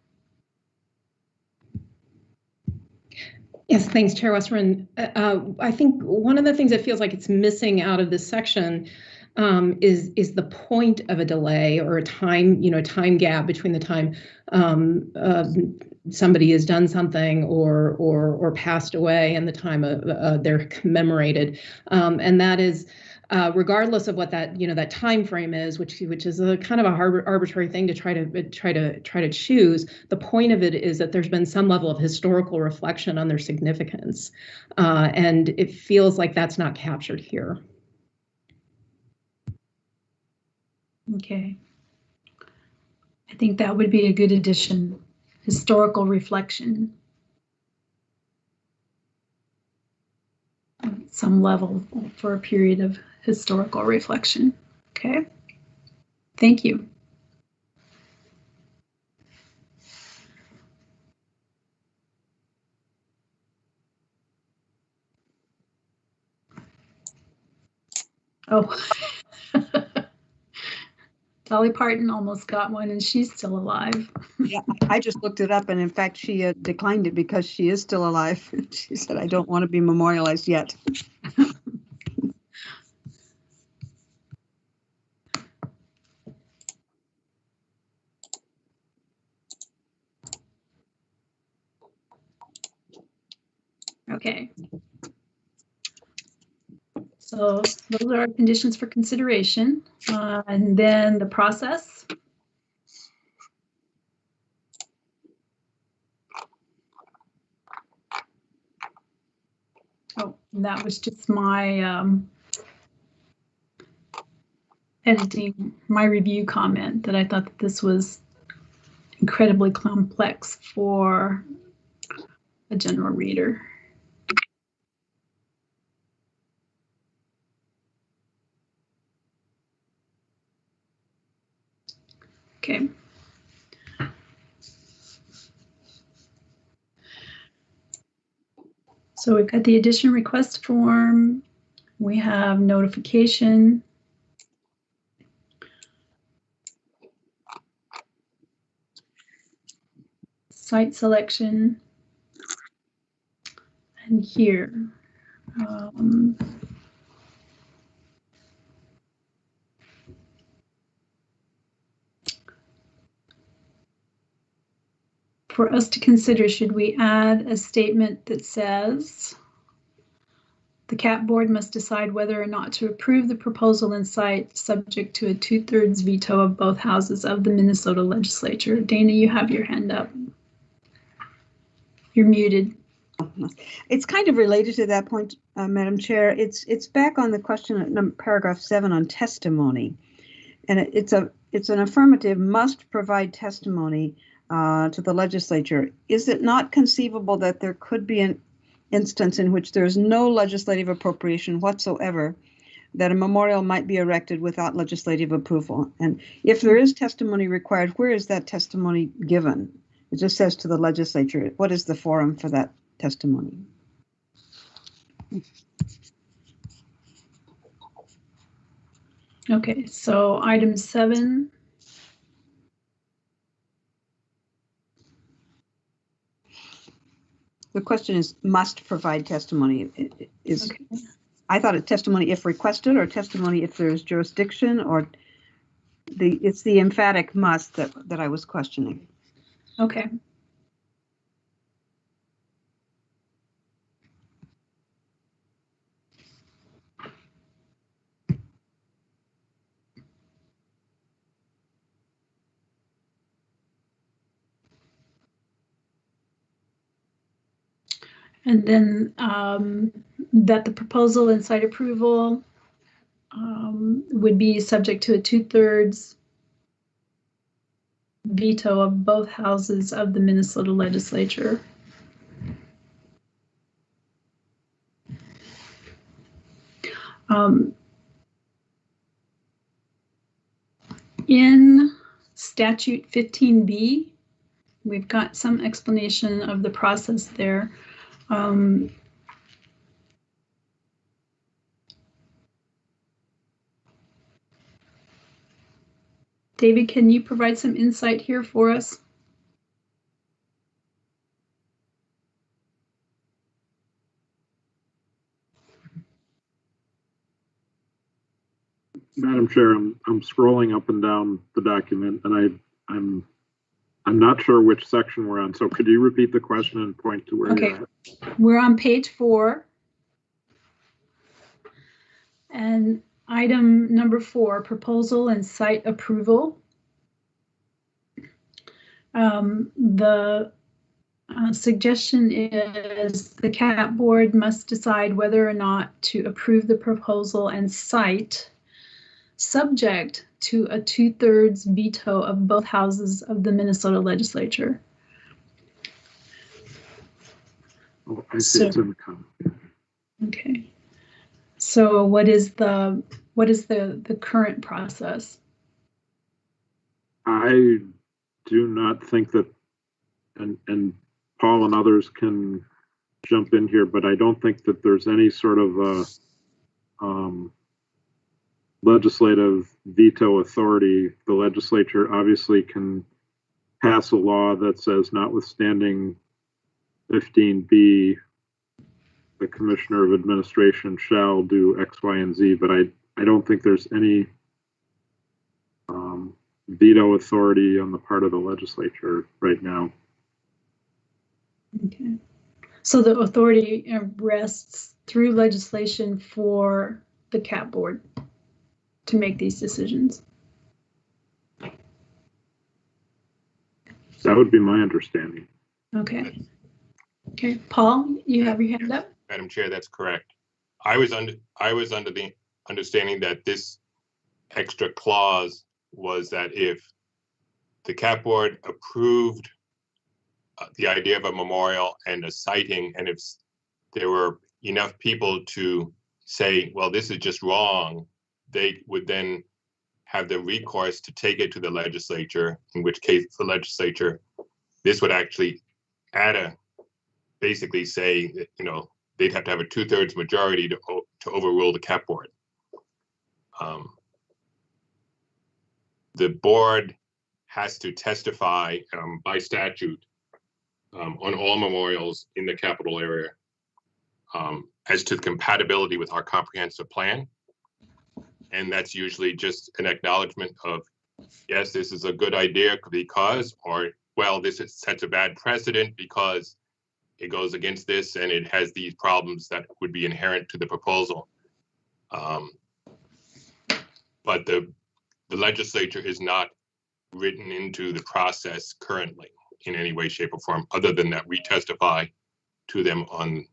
Speaker 9: Yes, thanks, Chair Westerman. I think one of the things that feels like it's missing out of this section is the point of a delay or a time gap between the time somebody has done something or passed away and the time they're commemorated, and that is regardless of what that time frame is, which is a kind of a arbitrary thing to try to choose. The point of it is that there's been some level of historical reflection on their significance, and it feels like that's not captured here.
Speaker 2: Okay. I think that would be a good addition. Historical reflection. Some level for a period of historical reflection. Okay. Thank you. Oh. Dolly Parton almost got one, and she's still alive.
Speaker 4: Yeah, I just looked it up, and in fact, she declined it because she is still alive. She said, "I don't want to be memorialized yet."
Speaker 2: Okay. So those are our conditions for consideration. And then the process. Oh, that was just my editing, my review comment that I thought that this was incredibly complex for a general reader. Okay. So we've got the addition request form. We have notification. Site selection. And here. For us to consider, should we add a statement that says the CAP board must decide whether or not to approve the proposal in site subject to a 2/3 veto of both houses of the Minnesota legislature? Dana, you have your hand up. You're muted.
Speaker 4: It's kind of related to that point, Madam Chair. It's back on the question at paragraph 7 on testimony, and it's an affirmative must provide testimony to the legislature. Is it not conceivable that there could be an instance in which there's no legislative appropriation whatsoever, that a memorial might be erected without legislative approval? And if there is testimony required, where is that testimony given? It just says to the legislature. What is the forum for that testimony?
Speaker 2: Okay, so item 7.
Speaker 4: The question is must provide testimony. Okay. I thought it testimony if requested, or testimony if there's jurisdiction, or it's the emphatic must that I was questioning.
Speaker 2: Okay. And then that the proposal and site approval would be subject to a 2/3 veto of both houses of the Minnesota legislature. In statute 15B, we've got some explanation of the process there. David, can you provide some insight here for us?
Speaker 13: Madam Chair, I'm scrolling up and down the document, and I'm not sure which section we're on. So could you repeat the question and point to where you're at?
Speaker 2: We're on page 4. And item number 4, proposal and site approval. The suggestion is the CAP board must decide whether or not to approve the proposal and site subject to a 2/3 veto of both houses of the Minnesota legislature.
Speaker 13: Oh, I see it's in the comment.
Speaker 2: Okay. So what is the current process?
Speaker 13: I do not think that, and Paul and others can jump in here, but I don't think that there's any sort of legislative veto authority. The legislature obviously can pass a law that says, notwithstanding 15B, the Commissioner of Administration shall do X, Y, and Z, but I don't think there's any veto authority on the part of the legislature right now.
Speaker 2: Okay. So the authority rests through legislation for the CAP board to make these decisions.
Speaker 13: That would be my understanding.
Speaker 2: Okay. Okay, Paul, you have your hand up.
Speaker 15: Madam Chair, that's correct. I was under the understanding that this extra clause was that if the CAP board approved the idea of a memorial and a sighting, and if there were enough people to say, well, this is just wrong, they would then have the recourse to take it to the legislature, in which case the legislature, this would actually basically say that, they'd have to have a 2/3 majority to overrule the CAP board. The board has to testify by statute on all memorials in the capital area as to the compatibility with our comprehensive plan. And that's usually just an acknowledgement of, yes, this is a good idea because, or, well, this sets a bad precedent because it goes against this and it has these problems that would be inherent to the proposal. But the legislature is not written into the process currently in any way, shape, or form, other than that we testify to them on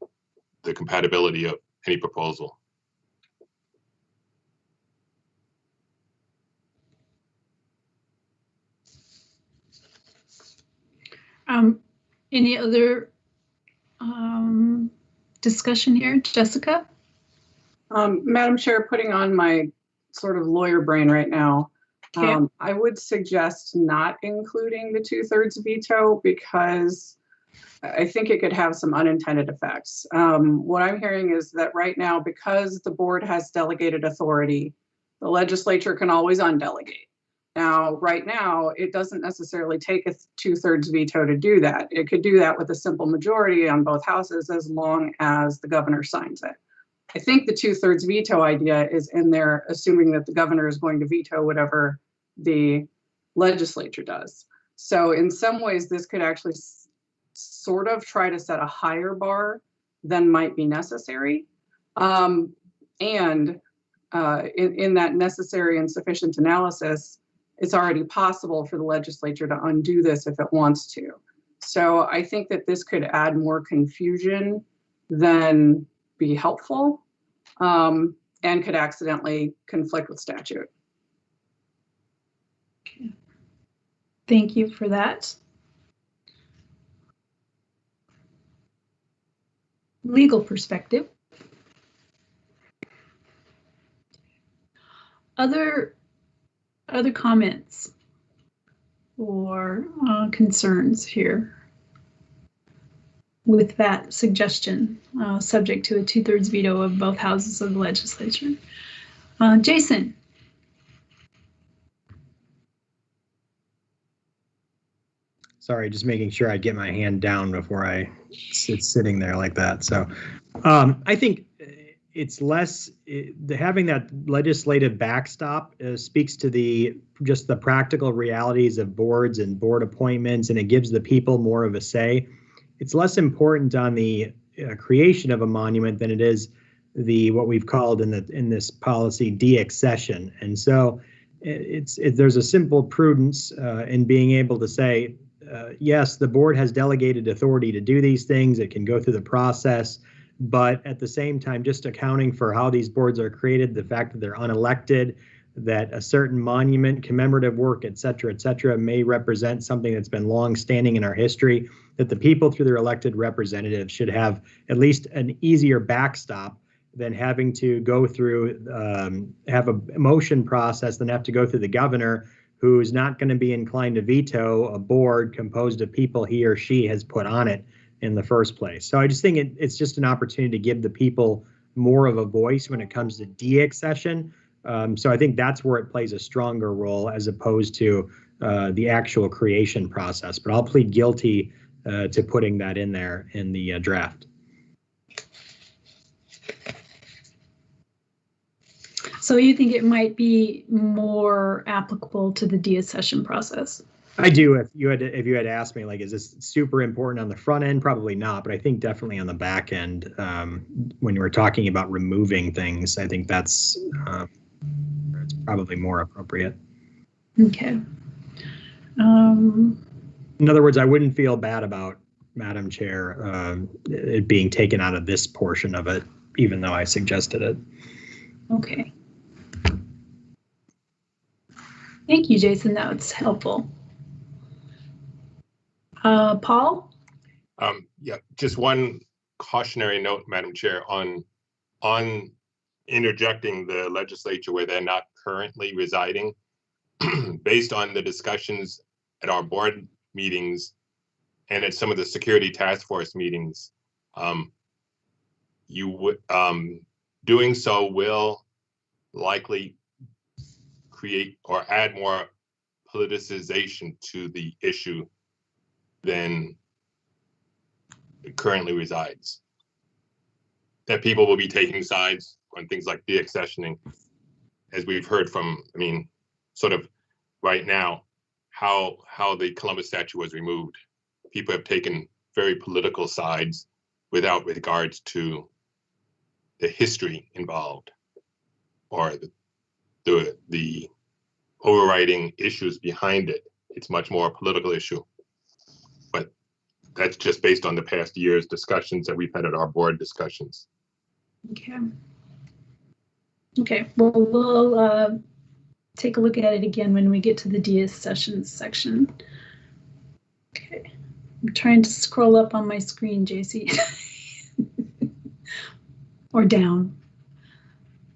Speaker 15: the compatibility of any proposal.
Speaker 2: Any other discussion here? Jessica?
Speaker 7: Madam Chair, putting on my sort of lawyer brain right now,
Speaker 2: Okay.
Speaker 7: I would suggest not including the 2/3 veto because I think it could have some unintended effects. What I'm hearing is that right now, because the board has delegated authority, the legislature can always undelegate. Now, right now, it doesn't necessarily take a 2/3 veto to do that. It could do that with a simple majority on both houses as long as the governor signs it. I think the 2/3 veto idea is in there, assuming that the governor is going to veto whatever the legislature does. So in some ways, this could actually sort of try to set a higher bar than might be necessary. In that necessary and sufficient analysis, it's already possible for the legislature to undo this if it wants to. So I think that this could add more confusion than be helpful, and could accidentally conflict with statute.
Speaker 2: Okay. Thank you for that. Legal perspective. Other comments or concerns here with that suggestion, subject to a 2/3 veto of both houses of the legislature? Jason.
Speaker 3: Sorry, just making sure I get my hand down before it's sitting there like that. So I think it's less, having that legislative backstop speaks to just the practical realities of boards and board appointments, and it gives the people more of a say. It's less important on the creation of a monument than it is what we've called in this policy deaccession. And so there's a simple prudence in being able to say, yes, the board has delegated authority to do these things. It can go through the process, but at the same time, just accounting for how these boards are created, the fact that they're unelected, that a certain monument, commemorative work, et cetera, may represent something that's been long standing in our history, that the people through their elected representatives should have at least an easier backstop than having to go through, have a motion process, then have to go through the governor, who's not going to be inclined to veto a board composed of people he or she has put on it in the first place. So I just think it's just an opportunity to give the people more of a voice when it comes to deaccession. So I think that's where it plays a stronger role as opposed to the actual creation process. But I'll plead guilty to putting that in there in the draft.
Speaker 2: So you think it might be more applicable to the deaccession process?
Speaker 3: I do. If you had asked me, like, is this super important on the front end? Probably not, but I think definitely on the back end, when you were talking about removing things, I think that's probably more appropriate.
Speaker 2: Okay.
Speaker 3: In other words, I wouldn't feel bad about, Madam Chair, it being taken out of this portion of it, even though I suggested it.
Speaker 2: Okay. Thank you, Jason. That's helpful. Paul?
Speaker 15: Yeah, just one cautionary note, Madam Chair, on interjecting the legislature where they're not currently residing. Based on the discussions at our board meetings and at some of the security task force meetings, you would doing so will likely create or add more politicization to the issue than it currently resides. That people will be taking sides on things like deaccessioning, as we've heard from, I mean, sort of right now, how the Columbus statue was removed. People have taken very political sides without regards to the history involved or the overriding issues behind it. It's much more a political issue. But that's just based on the past year's discussions that we've had at our board discussions.
Speaker 2: Okay. Okay, well, we'll take a look at it again when we get to the deaccession section. Okay, I'm trying to scroll up on my screen, JC. Or down.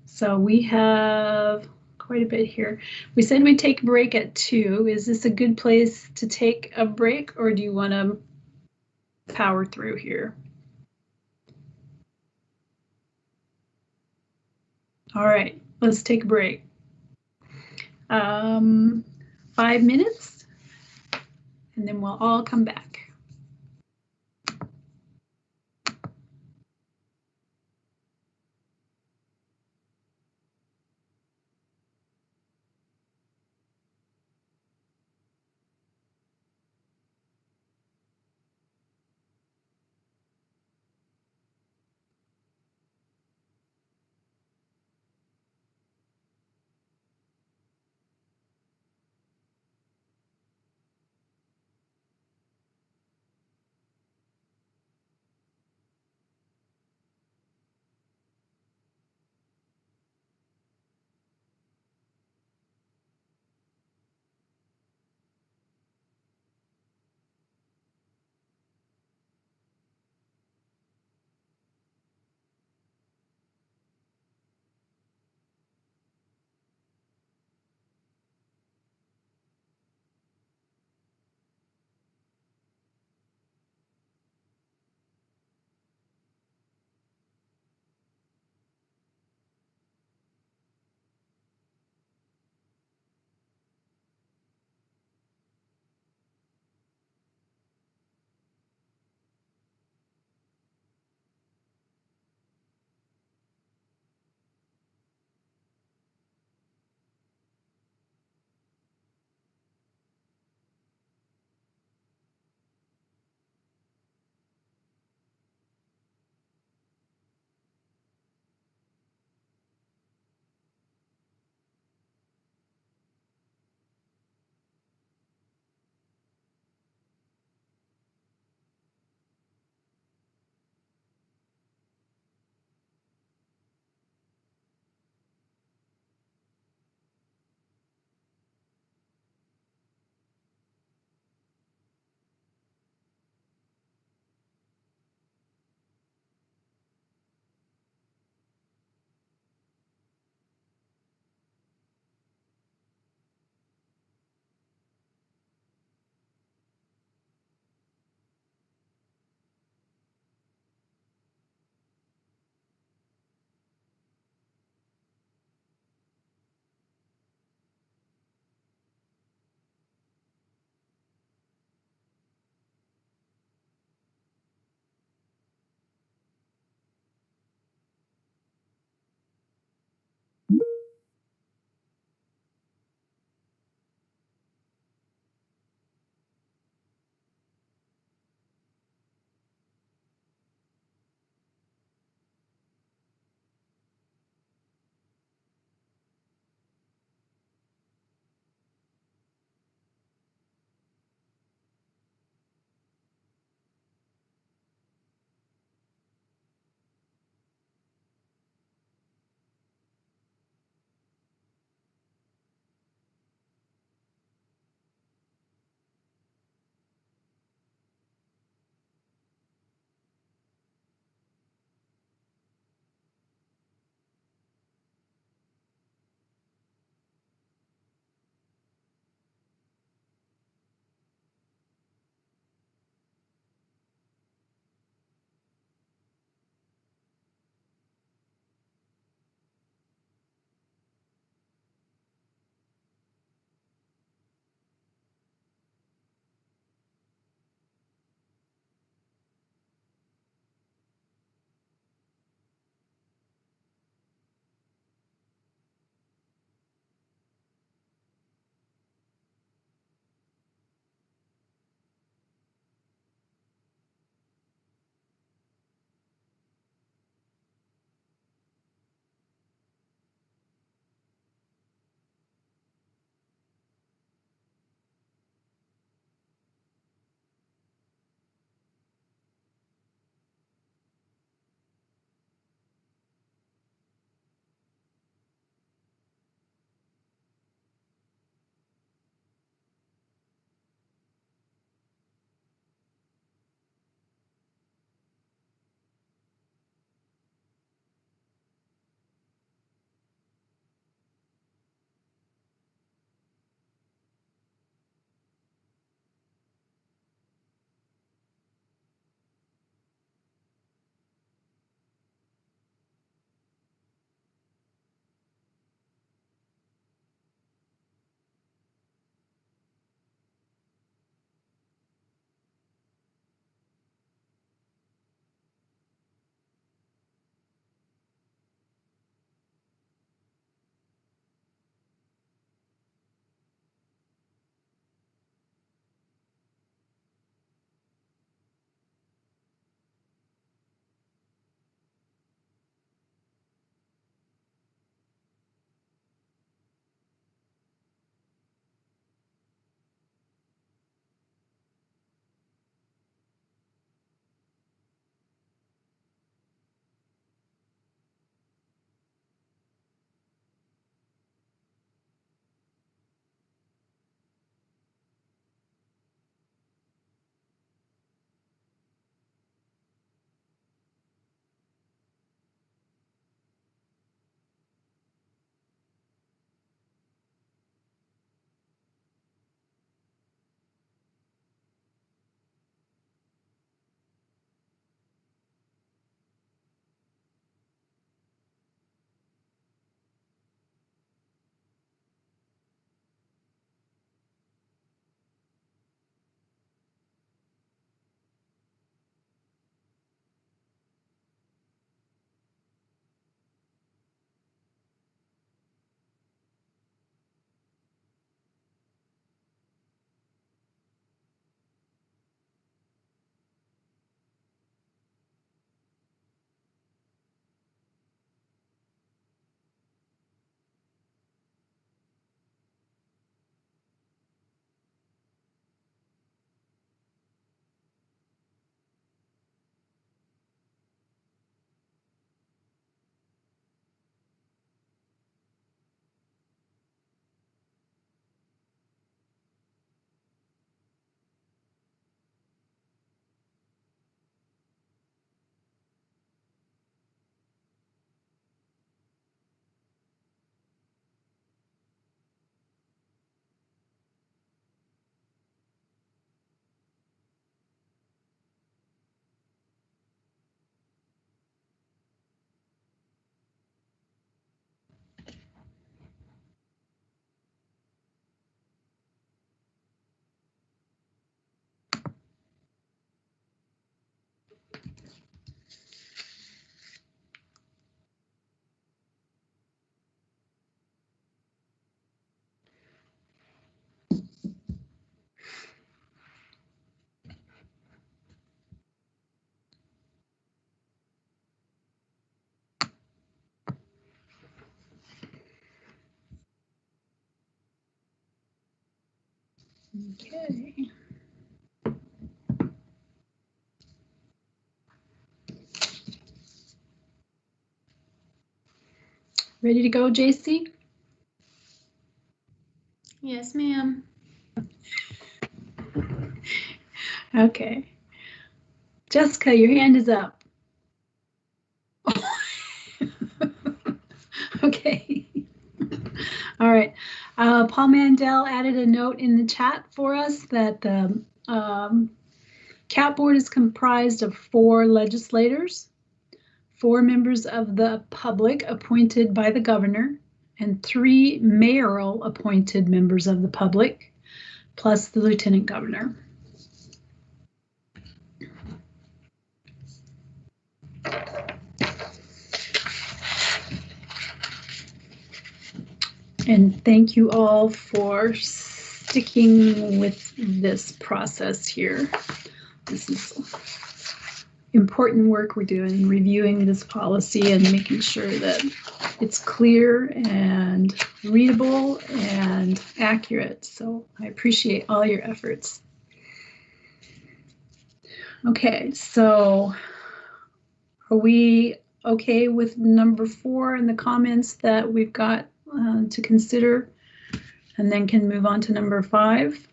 Speaker 2: So we have quite a bit here. We said we'd take a break at 2. Is this a good place to take a break, or do you want to power through here? All right, let's take a break. 5 minutes, and then we'll all come back. Okay. Ready to go, JC?
Speaker 12: Yes, ma'am.
Speaker 2: Okay. Jessica, your hand is up. Okay. All right. Paul Mandel added a note in the chat for us that the CAP board is comprised of 4 legislators, 4 members of the public appointed by the governor, and 3 mayoral appointed members of the public, plus the lieutenant governor. And thank you all for sticking with this process here. This is important work we're doing, reviewing this policy and making sure that it's clear and readable and accurate. So I appreciate all your efforts. Okay, so are we okay with number 4 and the comments that we've got to consider, and then can move on to number 5?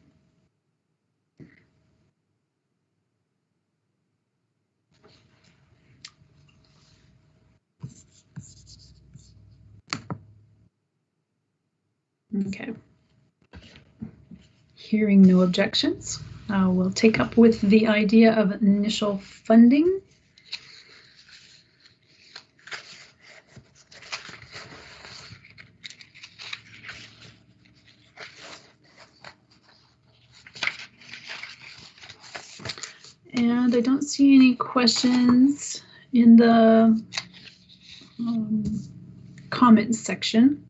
Speaker 2: Okay. Hearing no objections, we'll take up with the idea of initial funding. And I don't see any questions in the comments section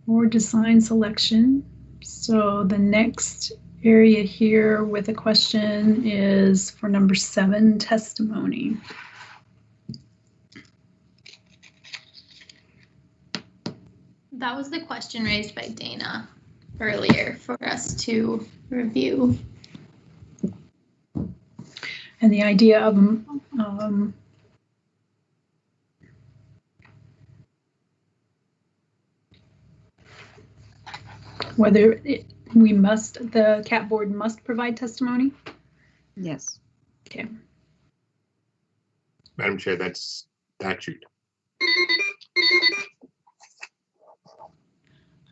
Speaker 2: or design selection. So the next area here with a question is for number 7, testimony.
Speaker 12: That was the question raised by Dana earlier for us to review.
Speaker 2: And the idea of whether the CAP board must provide testimony?
Speaker 4: Yes.
Speaker 2: Okay.
Speaker 15: Madam Chair, that's statute.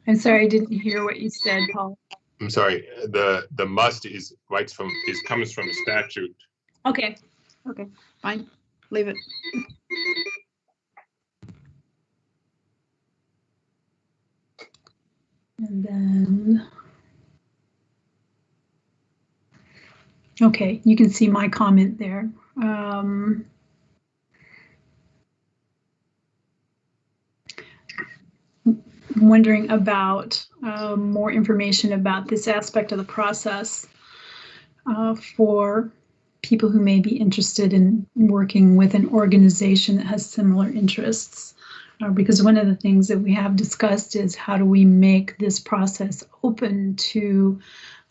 Speaker 2: I'm sorry, I didn't hear what you said, Paul.
Speaker 15: I'm sorry. The must is comes from statute.
Speaker 2: Okay.
Speaker 4: Okay, fine. Leave it.
Speaker 2: And then, okay, you can see my comment there. Wondering about more information about this aspect of the process for people who may be interested in working with an organization that has similar interests. Because one of the things that we have discussed is how do we make this process open to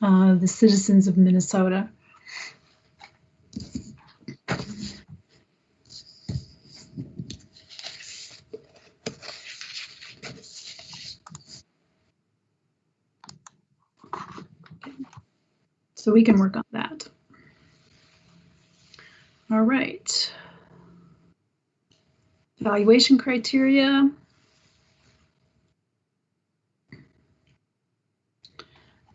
Speaker 2: the citizens of Minnesota. So we can work on that. All right. Evaluation criteria.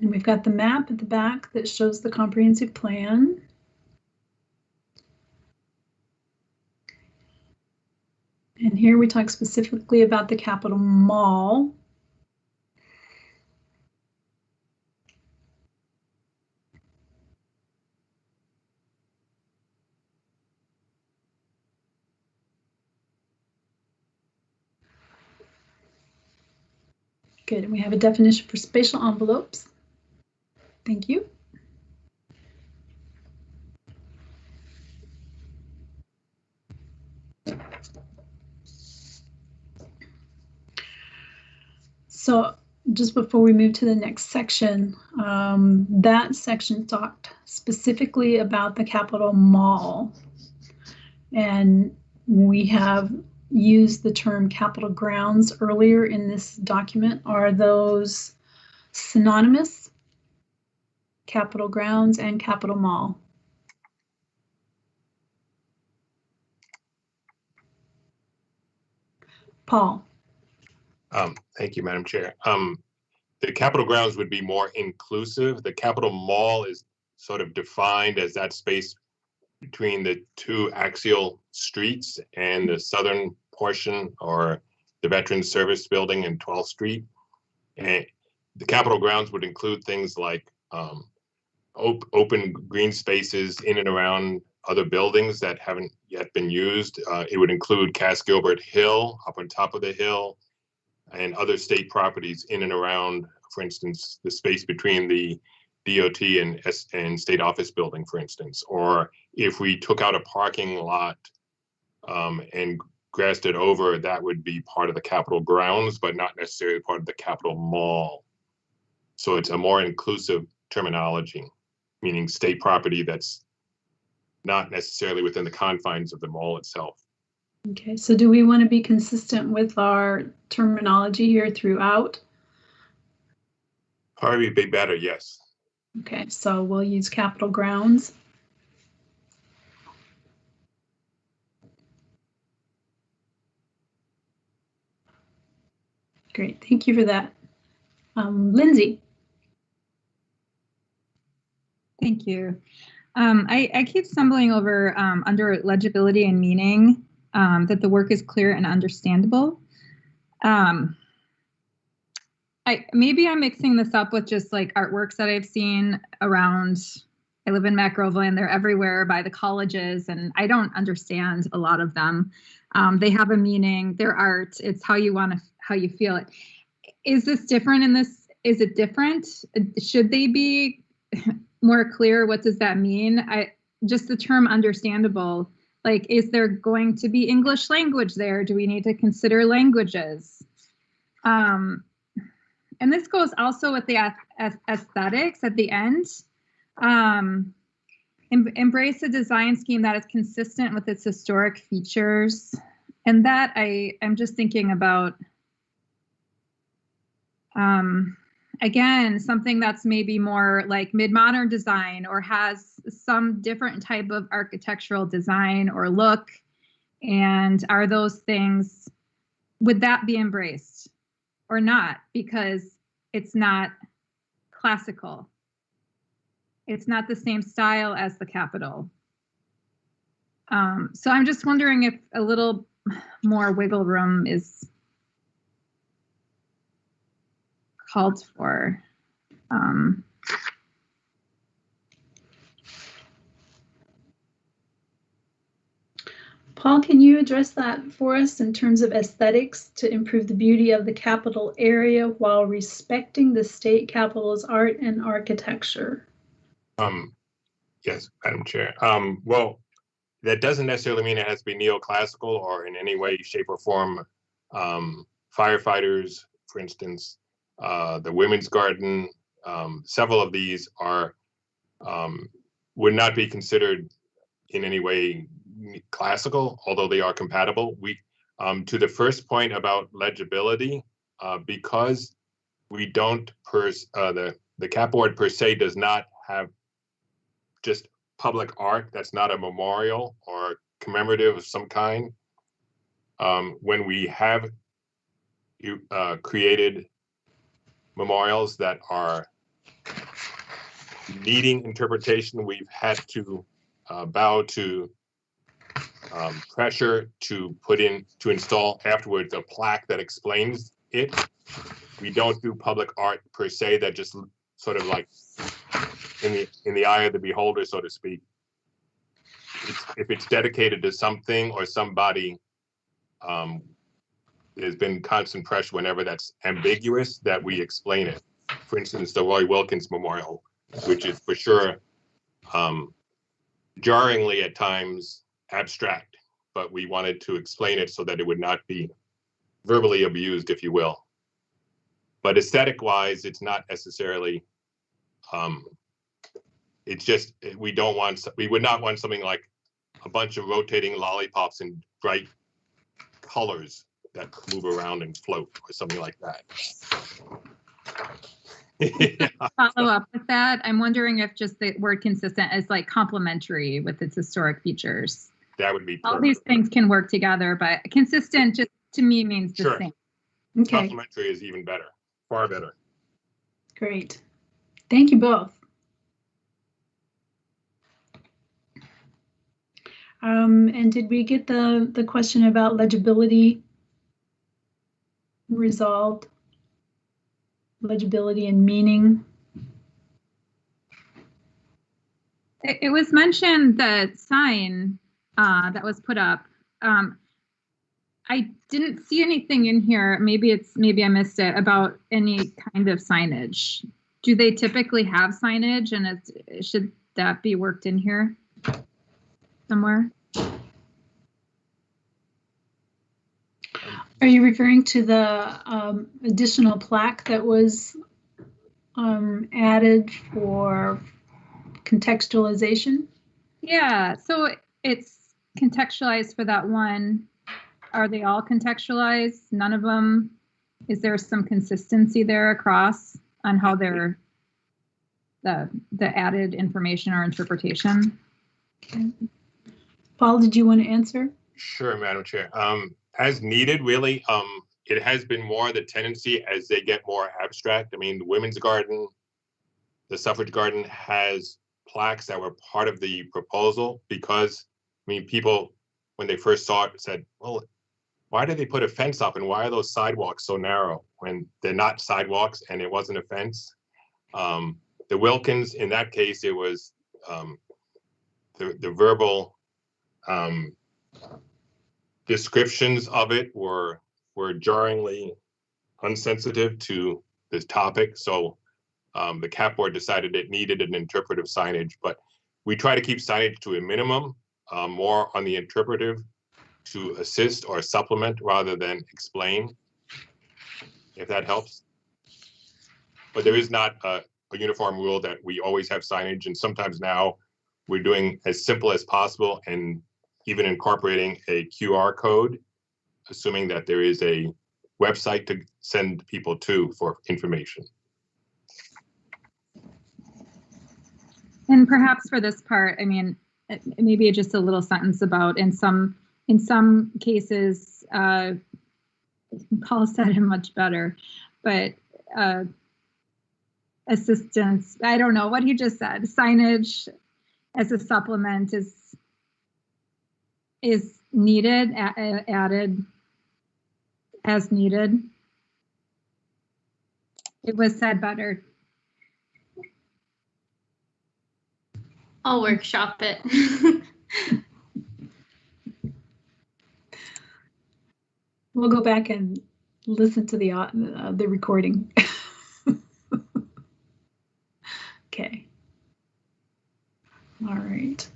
Speaker 2: And we've got the map at the back that shows the comprehensive plan. And here we talk specifically about the Capitol Mall. Good, and we have a definition for spatial envelopes. Thank you. So just before we move to the next section, that section talked specifically about the Capitol Mall. And we have used the term Capitol grounds earlier in this document. Are those synonymous? Capitol grounds and Capitol Mall? Paul.
Speaker 15: Thank you, Madam Chair. The Capitol grounds would be more inclusive. The Capitol Mall is sort of defined as that space between the two axial streets and the southern portion, or the Veterans Service Building and 12th Street. And the Capitol grounds would include things like open green spaces in and around other buildings that haven't yet been used. It would include Cass Gilbert Hill up on top of the hill, and other state properties in and around, for instance, the space between the DOT and State Office Building, for instance. Or if we took out a parking lot and grassed it over, that would be part of the Capitol grounds, but not necessarily part of the Capitol Mall. So it's a more inclusive terminology, meaning state property that's not necessarily within the confines of the mall itself.
Speaker 2: Okay, so do we want to be consistent with our terminology here throughout?
Speaker 15: Probably be better, yes.
Speaker 2: Okay, so we'll use Capitol grounds. Great, thank you for that. Lindsay.
Speaker 6: Thank you. I keep stumbling over under legibility and meaning that the work is clear and understandable. Maybe I'm mixing this up with just like artworks that I've seen around. I live in Macroville and they're everywhere by the colleges, and I don't understand a lot of them. They have a meaning, they're art, it's how you feel it. Is this different in this? Is it different? Should they be more clear? What does that mean? Just the term understandable, like, is there going to be English language there? Do we need to consider languages? And this goes also with the aesthetics at the end. Embrace a design scheme that is consistent with its historic features. And that I'm just thinking about, again, something that's maybe more like mid-modern design or has some different type of architectural design or look. And are those things, would that be embraced or not? Because it's not classical. It's not the same style as the Capitol. So I'm just wondering if a little more wiggle room is called for.
Speaker 2: Paul, can you address that for us in terms of aesthetics to improve the beauty of the Capitol area while respecting the state capitol's art and architecture?
Speaker 15: Yes, Madam Chair. Well, that doesn't necessarily mean it has to be neoclassical or in any way, shape, or form. Firefighters, for instance, the Women's Garden, several of these are would not be considered in any way classical, although they are compatible. We, to the first point about legibility, because we don't the Cap Board per se does not have just public art that's not a memorial or commemorative of some kind. When we have created memorials that are needing interpretation, we've had to bow to pressure to install afterwards a plaque that explains it. We don't do public art per se that just sort of like in the eye of the beholder, so to speak. If it's dedicated to something or somebody, there's been constant pressure whenever that's ambiguous that we explain it. For instance, the Roy Wilkins Memorial, which is for sure jarringly at times abstract, but we wanted to explain it so that it would not be verbally abused, if you will. But aesthetic wise, it's not necessarily, it's just, we would not want something like a bunch of rotating lollipops in bright colors that move around and float or something like that. Yeah.
Speaker 6: Follow up with that. I'm wondering if just the word consistent is like complementary with its historic features.
Speaker 15: That would be perfect.
Speaker 6: All these things can work together, but consistent just to me means the
Speaker 15: Sure.
Speaker 6: same.
Speaker 2: Okay,
Speaker 15: Complementary is even better, far better.
Speaker 2: great. Thank you both. And did we get the question about legibility resolved? Legibility and meaning?
Speaker 6: It was mentioned the sign that was put up. I didn't see anything in here. Maybe I missed it about any kind of signage. Do they typically have signage, and should that be worked in here somewhere?
Speaker 2: Are you referring to the additional plaque that was added for contextualization?
Speaker 6: Yeah, so it's contextualized for that one. Are they all contextualized? None of them? Is there some consistency there across on how they're the added information or interpretation?
Speaker 2: Okay. Paul, did you want to answer?
Speaker 15: Sure, Madam Chair. As needed, really, it has been more the tendency as they get more abstract. I mean, the Women's Garden, the Suffrage Garden has plaques that were part of the proposal because, I mean, people, when they first saw it, said, well, why did they put a fence up and why are those sidewalks so narrow when they're not sidewalks and it wasn't a fence? The Wilkins, in that case, it was the verbal descriptions of it were jarringly unsensitive to this topic. So the CAP board decided it needed an interpretive signage, but we try to keep signage to a minimum, more on the interpretive to assist or supplement rather than explain, if that helps. But there is not a uniform rule that we always have signage, and sometimes now we're doing as simple as possible and even incorporating a QR code, assuming that there is a website to send people to for information.
Speaker 6: And perhaps for this part, I mean, maybe just a little sentence about in some cases, Paul said it much better, but assistance, I don't know what he just said, signage as a supplement is needed, added as needed. It was said better.
Speaker 12: I'll workshop it.
Speaker 2: We'll go back and listen to the recording. Okay. All right.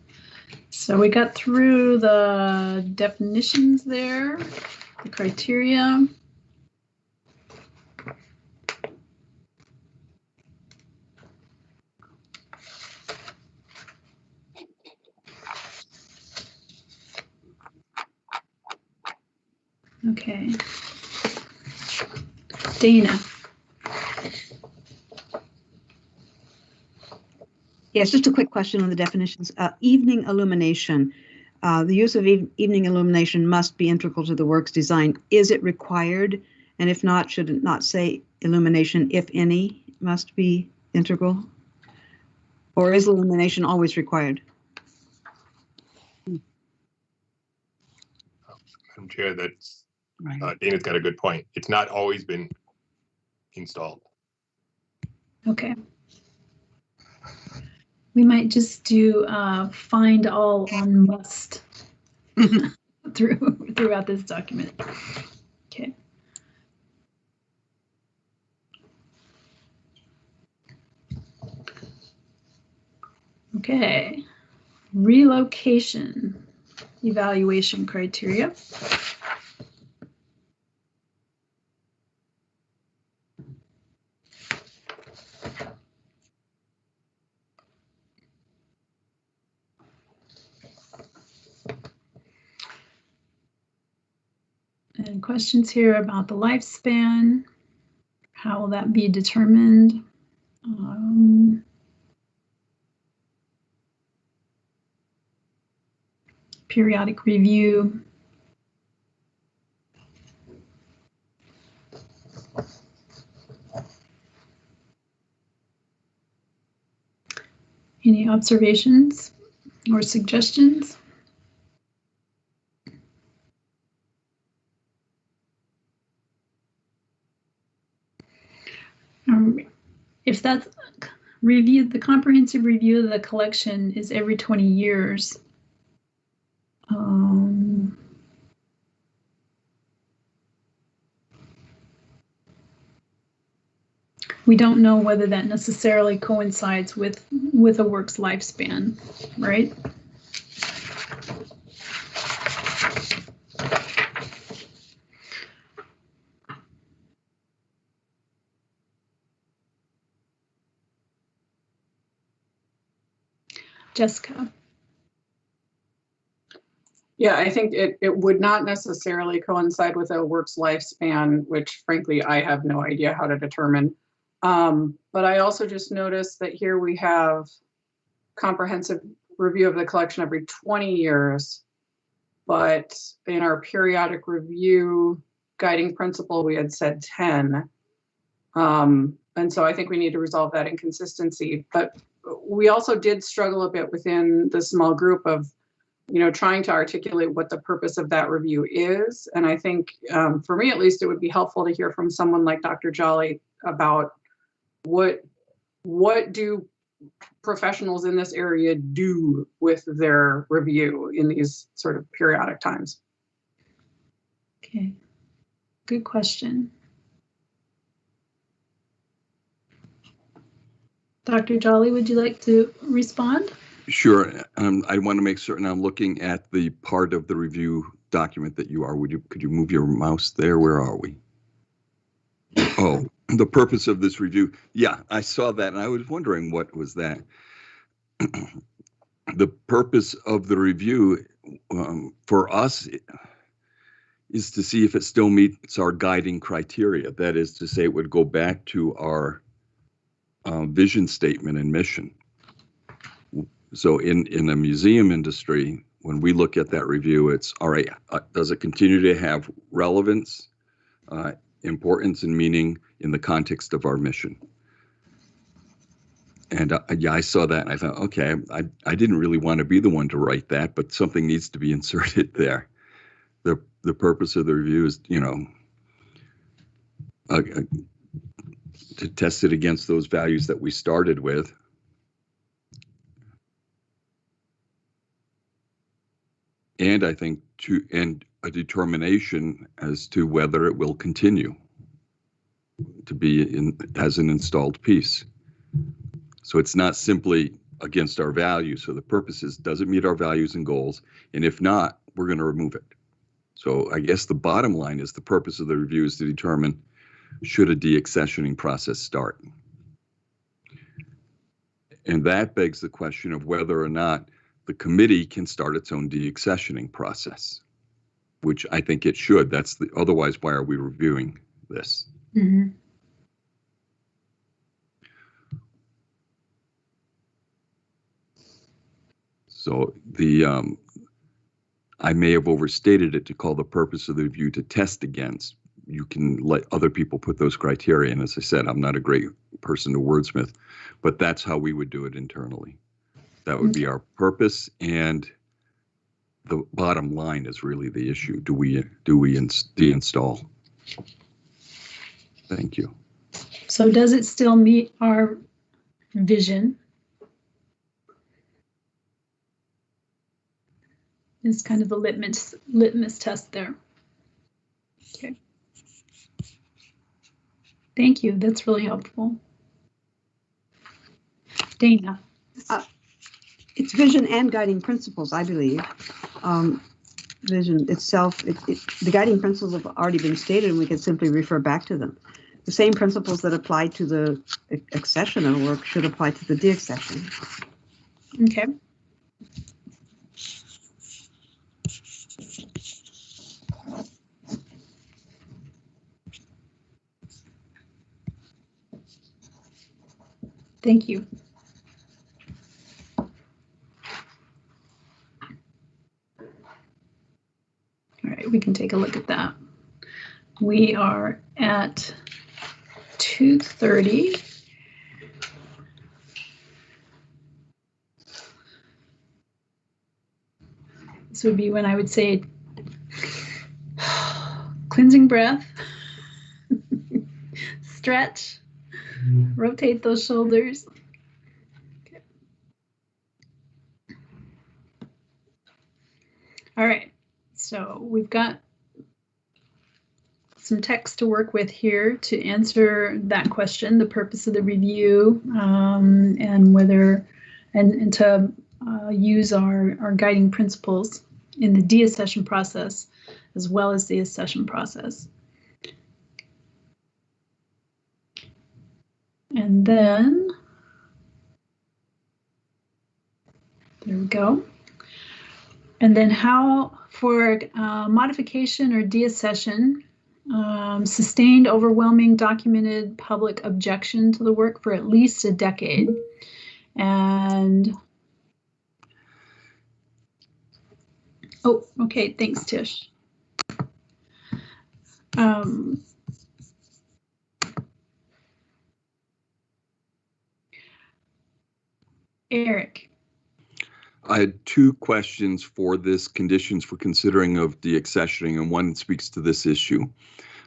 Speaker 2: So we got through the definitions there, the criteria. Okay. Dana.
Speaker 4: Yes, just a quick question on the definitions. Evening illumination. The use of evening illumination must be integral to the work's design. Is it required? And if not, should it not say illumination, if any, must be integral? Or is illumination always required?
Speaker 15: Madam Chair, that's Dana's got a good point. It's not always been installed.
Speaker 2: Okay. We might just do find all on must throughout this document. Okay. Okay. Relocation evaluation criteria. And questions here about the lifespan. How will that be determined? Periodic review. Any observations or suggestions? If that's reviewed, the comprehensive review of the collection is every 20 years. We don't know whether that necessarily coincides with a work's lifespan, right? Jessica.
Speaker 7: Yeah, I think it would not necessarily coincide with a work's lifespan, which frankly, I have no idea how to determine. But I also just noticed that here we have comprehensive review of the collection every 20 years, but in our periodic review guiding principle, we had said 10. And so I think we need to resolve that inconsistency. But we also did struggle a bit within the small group of, trying to articulate what the purpose of that review is. And I think for me, at least, it would be helpful to hear from someone like Dr. Jolly about what do professionals in this area do with their review in these sort of periodic times.
Speaker 2: Okay, good question. Dr. Jolly, would you like to respond?
Speaker 8: Sure. I want to make certain I'm looking at the part of the review document that you are. Could you move your mouse there? Where are we? Oh, the purpose of this review. Yeah, I saw that and I was wondering what was that. The purpose of the review for us is to see if it still meets our guiding criteria. That is to say, it would go back to our vision statement and mission. So in the museum industry, when we look at that review, it's all right, does it continue to have relevance, importance, and meaning in the context of our mission? And yeah, I saw that and I thought, okay, I didn't really want to be the one to write that, but something needs to be inserted there. The purpose of the review is, to test it against those values that we started with. And I think and a determination as to whether it will continue to be as an installed piece. So it's not simply against our values. So the purpose is, does it meet our values and goals? And if not, we're going to remove it. So I guess the bottom line is the purpose of the review is to determine, should a deaccessioning process start? And that begs the question of whether or not the committee can start its own deaccessioning process, which I think it should. Otherwise, why are we reviewing this?
Speaker 2: Mm-hmm.
Speaker 8: So I may have overstated it to call the purpose of the review to test against. You can let other people put those criteria. And as I said, I'm not a great person to wordsmith, but that's how we would do it internally. That would be our purpose, and the bottom line is really the issue. Do we deinstall? Thank you.
Speaker 2: So does it still meet our vision? Is kind of the litmus test there. Okay. Thank you. That's really helpful. Dana.
Speaker 4: It's vision and guiding principles, I believe. Vision itself, the guiding principles have already been stated, and we can simply refer back to them. The same principles that apply to the accession of work should apply to the deaccession.
Speaker 2: Okay. Thank you. All right, we can take a look at that. We are at 2:30. This would be when I would say cleansing breath, stretch, rotate those shoulders. Okay. All right, so we've got some text to work with here to answer that question, the purpose of the review, and whether, and to use our guiding principles in the deaccession process as well as the accession process. And then, there we go. And then how for modification or deaccession, sustained, overwhelming, documented public objection to the work for at least a decade. And, oh, okay, thanks, Tish. Eric.
Speaker 8: I had two questions for this conditions for considering of deaccessioning, and one speaks to this issue.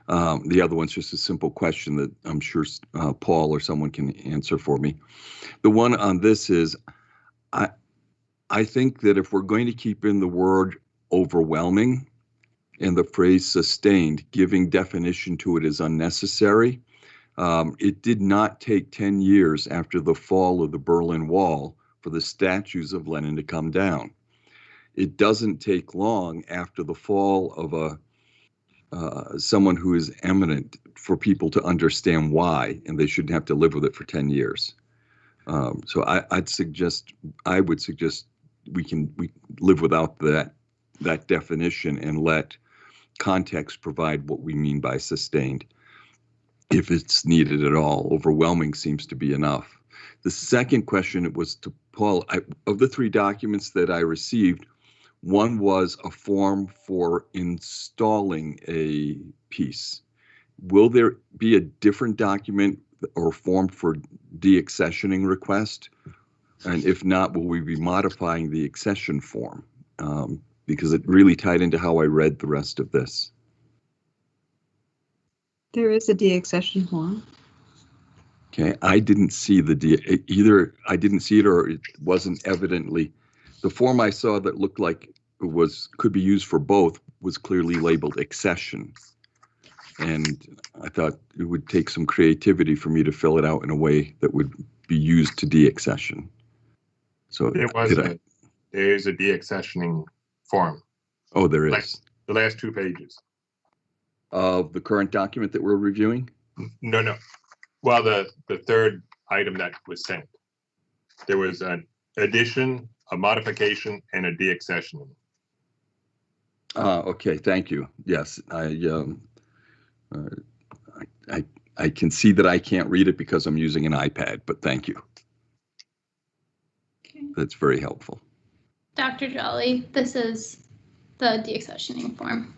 Speaker 8: The other one's just a simple question that I'm sure Paul or someone can answer for me. The one on this is, I think that if we're going to keep in the word overwhelming and the phrase sustained, giving definition to it is unnecessary. It did not take 10 years after the fall of the Berlin Wall for the statues of Lenin to come down. It doesn't take long after the fall of someone who is eminent for people to understand why, and they shouldn't have to live with it for 10 years. So I would suggest we live without that definition and let context provide what we mean by sustained, if it's needed at all. Overwhelming seems to be enough. The second question was to Paul. Of the three documents that I received, one was a form for installing a piece. Will there be a different document or form for deaccessioning request? And if not, will we be modifying the accession form? Because it really tied into how I read the rest of this.
Speaker 4: There is a deaccession form.
Speaker 8: Okay, I didn't see either. I didn't see it, or it wasn't evidently. The form I saw that looked like it could be used for both was clearly labeled accession, and I thought it would take some creativity for me to fill it out in a way that would be used to deaccession. So
Speaker 15: there is a deaccessioning form.
Speaker 8: Oh, there is.
Speaker 15: Like the last 2 pages
Speaker 8: of the current document that we're reviewing.
Speaker 15: No. Well, the third item that was sent, there was an addition, a modification, and a deaccessioning.
Speaker 8: Okay, thank you. Yes, I can see that I can't read it because I'm using an iPad, but thank you.
Speaker 12: Okay.
Speaker 8: That's very helpful.
Speaker 12: Dr. Jolly, this is the deaccessioning form.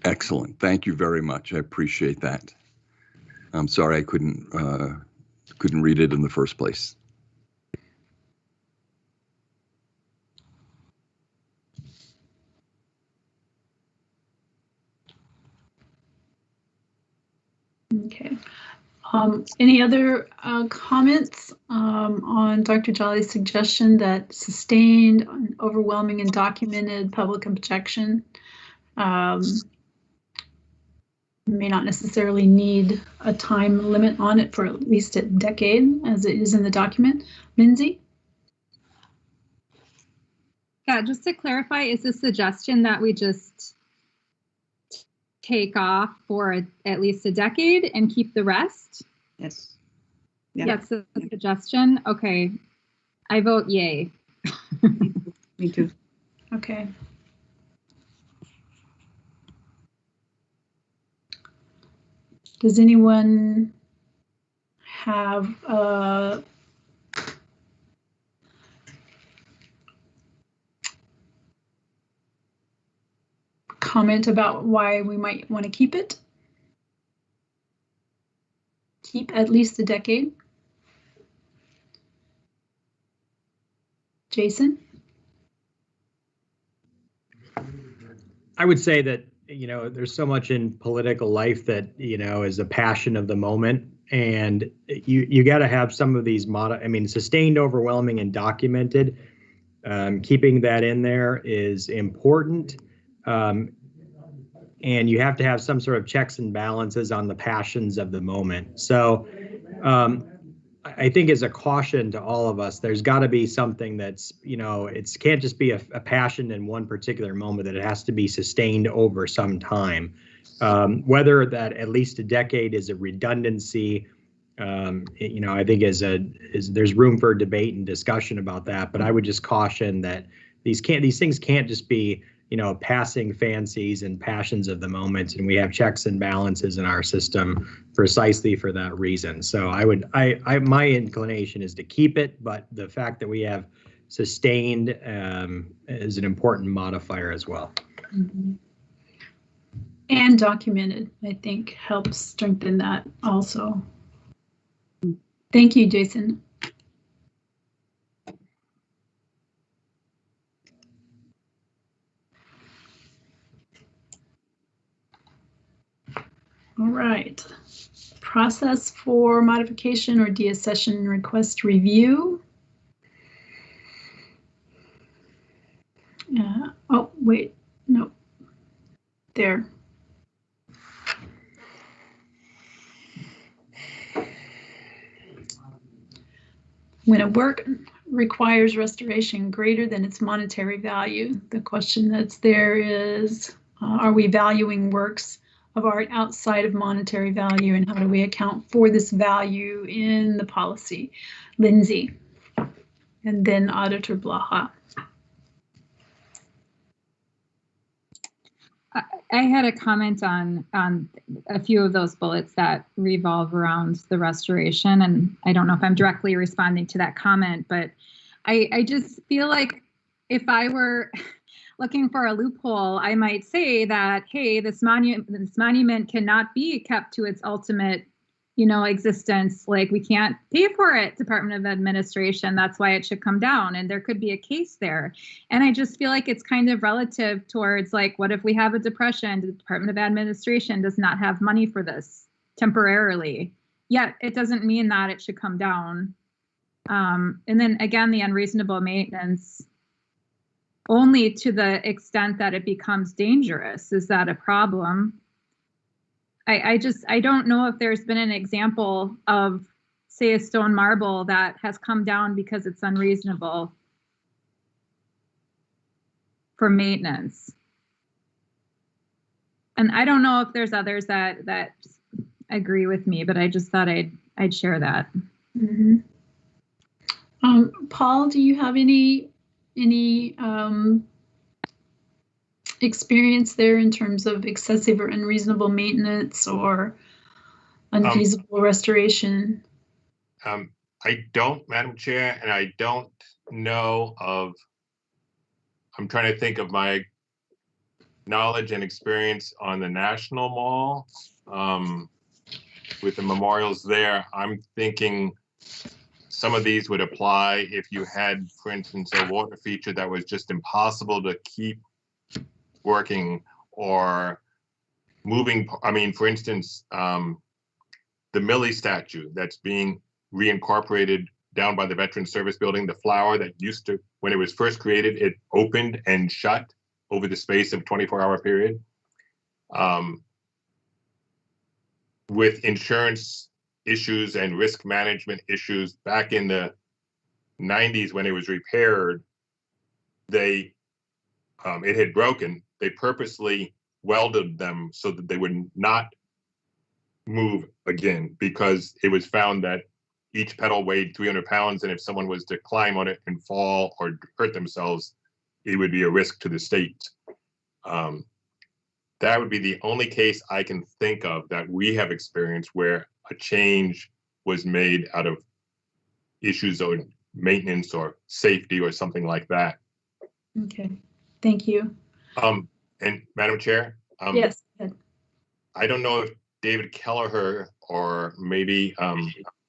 Speaker 8: Excellent. Thank you very much. I appreciate that. I'm sorry I couldn't read it in the first place.
Speaker 2: Okay. Any other comments on Dr. Jolly's suggestion that sustained, overwhelming, and documented public objection may not necessarily need a time limit on it for at least a decade, as it is in the document? Lindsay?
Speaker 6: Yeah, just to clarify, is the suggestion that we just take off for at least a decade and keep the rest?
Speaker 4: Yes. Yeah.
Speaker 6: That's the suggestion. Okay. I vote yay.
Speaker 4: Me too.
Speaker 2: Okay. Does anyone have a comment about why we might want to keep it. Keep at least a decade. Jason?
Speaker 3: I would say that, there's so much in political life that, is a passion of the moment. And you got to have some of these sustained, overwhelming, and documented. Keeping that in there is important. And you have to have some sort of checks and balances on the passions of the moment. So I think as a caution to all of us, there's got to be something that's, it can't just be a passion in one particular moment, that it has to be sustained over some time. Whether that at least a decade is a redundancy, I think there's room for debate and discussion about that. But I would just caution that these things can't just be, passing fancies and passions of the moment, and we have checks and balances in our system precisely for that reason. So my inclination is to keep it, but the fact that we have sustained is an important modifier as well.
Speaker 2: Mm-hmm. And documented, I think, helps strengthen that also. Thank you, Jason. All right. Process for modification or deaccession request review. Oh, wait, no. There. When a work requires restoration greater than its monetary value, the question that's there is, are we valuing works of art outside of monetary value, and how do we account for this value in the policy? Lindsay, and then Auditor Blaha.
Speaker 6: I had a comment on a few of those bullets that revolve around the restoration, and I don't know if I'm directly responding to that comment, but I just feel like if I were looking for a loophole, I might say that, hey, this monument cannot be kept to its ultimate, existence. Like, we can't pay for it, Department of Administration. That's why it should come down. And there could be a case there. And I just feel like it's kind of relative towards, like, what if we have a depression? The Department of Administration does not have money for this temporarily. Yet it doesn't mean that it should come down. And then again, the unreasonable maintenance, only to the extent that it becomes dangerous. Is that a problem? I don't know if there's been an example of, say, a stone marble that has come down because it's unreasonable for maintenance. And I don't know if there's others that agree with me, but I just thought I'd share that.
Speaker 2: Mm-hmm. Paul, do you have any experience there in terms of excessive or unreasonable maintenance or unfeasible restoration?
Speaker 15: I don't, Madam Chair, and I don't know of, I'm trying to think of my knowledge and experience on the National Mall with the memorials there. I'm thinking some of these would apply if you had, for instance, a water feature that was just impossible to keep working, or moving. I mean, for instance, the Millie statue that's being reincorporated down by the Veterans Service Building, the flower that used to, when it was first created, it opened and shut over the space of a 24-hour period. With insurance issues and risk management issues back in the 90s when it was repaired, it had broken. They purposely welded them so that they would not move again, because it was found that each pedal weighed 300 pounds, and if someone was to climb on it and fall or hurt themselves, it would be a risk to the state. That would be the only case I can think of that we have experienced where a change was made out of issues or maintenance or safety or something like that.
Speaker 2: Okay, thank you.
Speaker 15: And Madam Chair,
Speaker 2: Yes. Good.
Speaker 15: I don't know if David Kelleher or maybe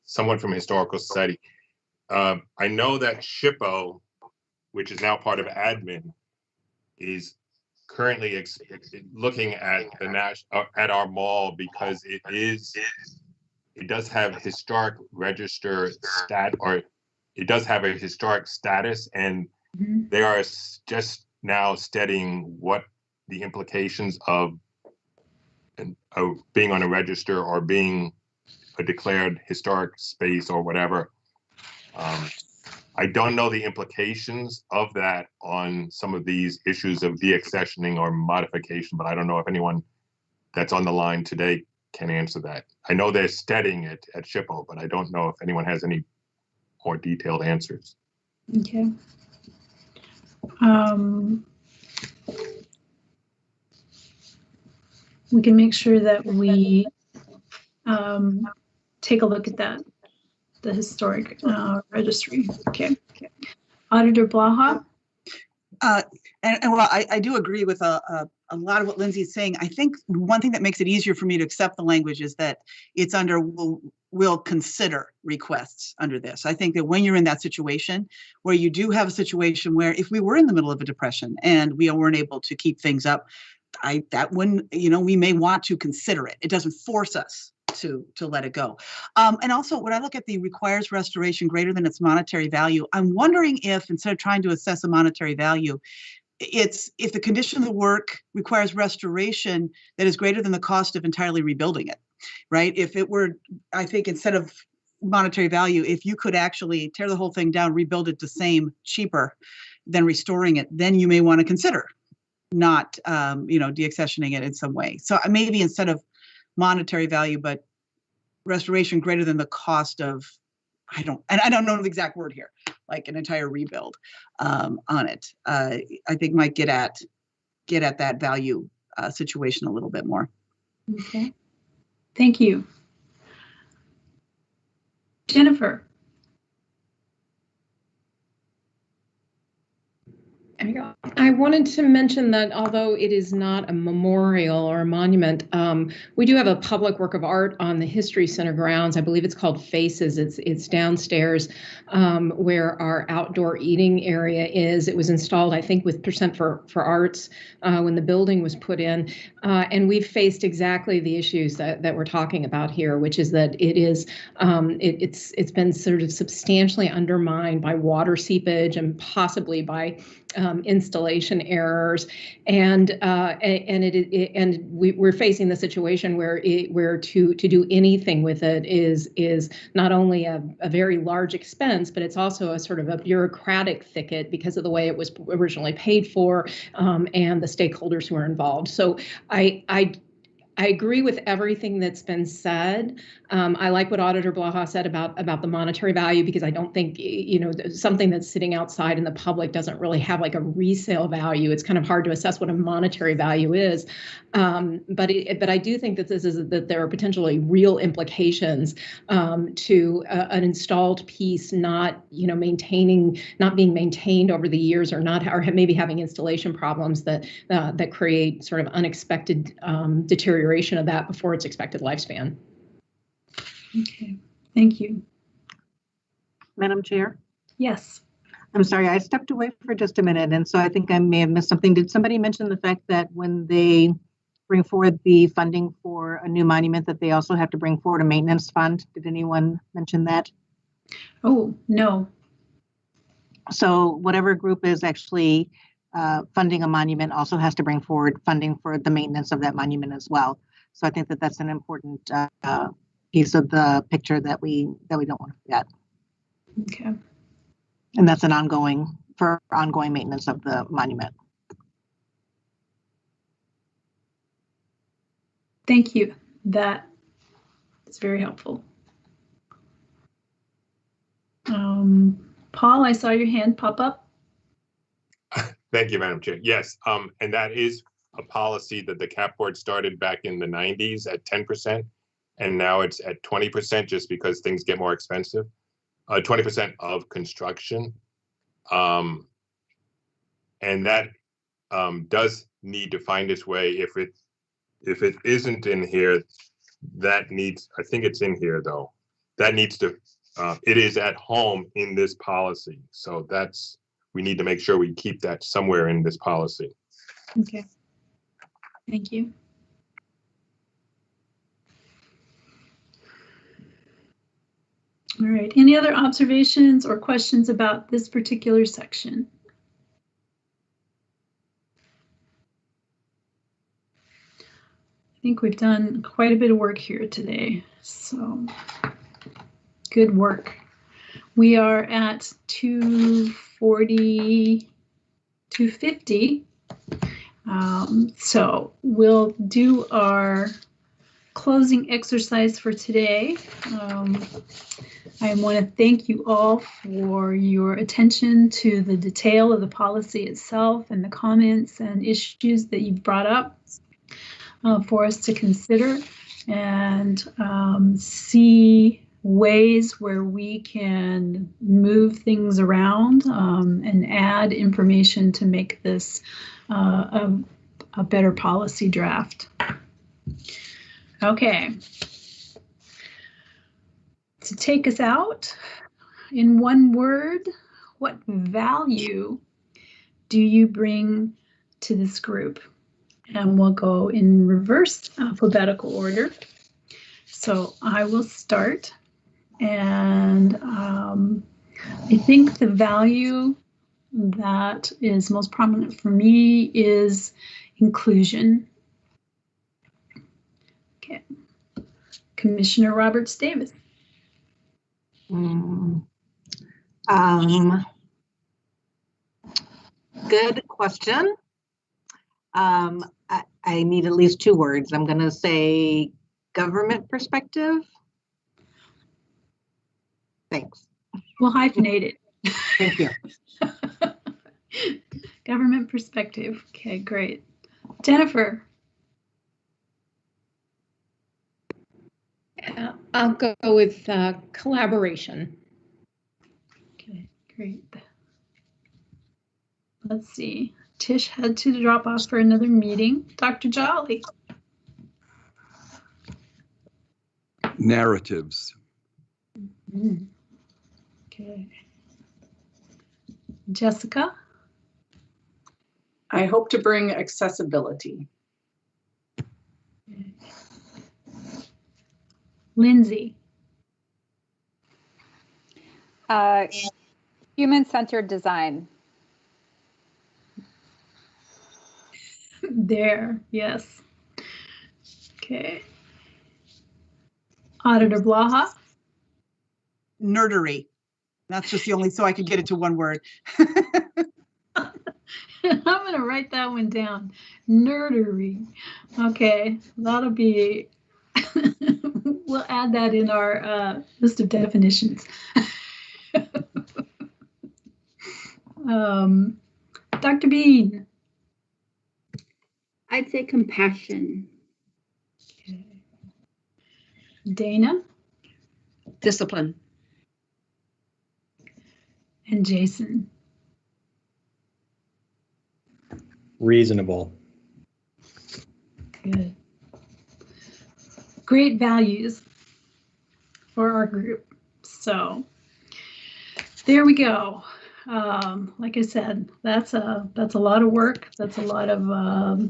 Speaker 15: someone from Historical Society. I know that SHPO, which is now part of admin, is currently looking at at our mall because it does have historic register it does have a historic status, and they are just now studying what the implications of being on a register or being a declared historic space or whatever. I don't know the implications of that on some of these issues of deaccessioning or modification, but I don't know if anyone that's on the line today can answer that. I know they're studying it at SHPO, but I don't know if anyone has any more detailed answers.
Speaker 2: Okay. We can make sure that we take a look at that, the historic registry. Okay. Auditor Blaha?
Speaker 16: And well, I do agree with a lot of what Lindsay's saying. I think one thing that makes it easier for me to accept the language is that it's under will consider requests under this. I think that when you're in that situation where you do have a situation where if we were in the middle of a depression and we weren't able to keep things up, we may want to consider it. It doesn't force us to let it go. And also when I look at the requires restoration greater than its monetary value, I'm wondering if instead of trying to assess a monetary value, it's if the condition of the work requires restoration that is greater than the cost of entirely rebuilding it, right? If it were, I think instead of monetary value, if you could actually tear the whole thing down, rebuild it the same, cheaper than restoring it, then you may want to consider not, deaccessioning it in some way. So maybe instead of monetary value, but restoration greater than the cost of, I don't know the exact word here, like an entire rebuild on it. I think might get at that value situation a little bit more.
Speaker 2: Okay, thank you. Jennifer.
Speaker 9: There you go. I wanted to mention that although it is not a memorial or a monument, we do have a public work of art on the History Center grounds. I believe it's called Faces. It's downstairs where our outdoor eating area is. It was installed, I think, with Percent for Arts when the building was put in. And we've faced exactly the issues that we're talking about here, which is that it's been sort of substantially undermined by water seepage and possibly by installation errors, and we're facing the situation where to do anything with it is not only a very large expense, but it's also a sort of a bureaucratic thicket because of the way it was originally paid for and the stakeholders who are involved. So I agree with everything that's been said. I like what Auditor Blaha said about the monetary value, because I don't think, something that's sitting outside in the public doesn't really have like a resale value. It's kind of hard to assess what a monetary value is. But I do think that there are potentially real implications to an installed piece not being maintained over the years, or maybe having installation problems that create sort of unexpected deterioration of that before its expected lifespan.
Speaker 2: Okay, thank you.
Speaker 11: Madam Chair?
Speaker 2: Yes.
Speaker 11: I'm sorry, I stepped away for just a minute, and so I think I may have missed something. Did somebody mention the fact that when they bring forward the funding for a new monument, that they also have to bring forward a maintenance fund? Did anyone mention that?
Speaker 2: Oh, no.
Speaker 11: So whatever group is actually funding a monument also has to bring forward funding for the maintenance of that monument as well. So I think that that's an important piece of the picture that we don't want to forget.
Speaker 2: Okay.
Speaker 11: And that's ongoing maintenance of the monument.
Speaker 2: Thank you. That is very helpful. Paul, I saw your hand pop up.
Speaker 15: Thank you, Madam Chair. Yes, and that is a policy that the CAP board started back in the 90s at 10%. and now it's at 20% just because things get more expensive. 20% of construction. And that does need to find its way. If it isn't in here, that needs, I think it's in here though. That needs to, it is at home in this policy. So we need to make sure we keep that somewhere in this policy.
Speaker 2: Okay. Thank you. All right. Any other observations or questions about this particular section? I think we've done quite a bit of work here today, so good work. We are at 2:40, 2:50. So we'll do our closing exercise for today. I want to thank you all for your attention to the detail of the policy itself and the comments and issues that you've brought up for us to consider and see ways where we can move things around and add information to make this a better policy draft. Okay. To take us out, in one word, what value do you bring to this group? And we'll go in reverse alphabetical order. So I will start. And I think the value that is most prominent for me is inclusion. Okay. Commissioner Roberts Davis.
Speaker 11: Good question. I need at least two words. I'm going to say government perspective. Thanks.
Speaker 2: We'll hyphenate it.
Speaker 11: Thank you.
Speaker 2: Government perspective. Okay, great. Jennifer.
Speaker 9: I'll go with collaboration.
Speaker 2: Okay, great. Let's see. Tish had to drop off for another meeting. Dr. Jolly.
Speaker 8: Narratives.
Speaker 2: Okay. Jessica.
Speaker 7: I hope to bring accessibility.
Speaker 2: Okay. Lindsay.
Speaker 6: Human-centered design.
Speaker 2: There, yes. Okay. Auditor Blaha.
Speaker 16: Nerdery. That's just the only, so I could get it to one word.
Speaker 2: I'm going to write that one down. Nerdery. Okay, that'll be, we'll add that in our list of definitions. Dr. Bean.
Speaker 5: I'd say compassion.
Speaker 2: Okay. Dana.
Speaker 4: Discipline.
Speaker 2: And Jason.
Speaker 3: Reasonable.
Speaker 2: Good. Great values for our group. So there we go. Like I said, that's a lot of work. That's a lot of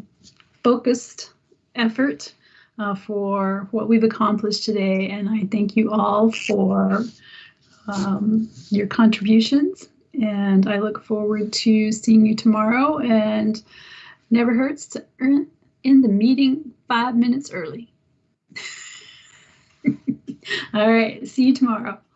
Speaker 2: focused effort for what we've accomplished today. And I thank you all for your contributions. And I look forward to seeing you tomorrow. And never hurts to end the meeting 5 minutes early. All right. See you tomorrow.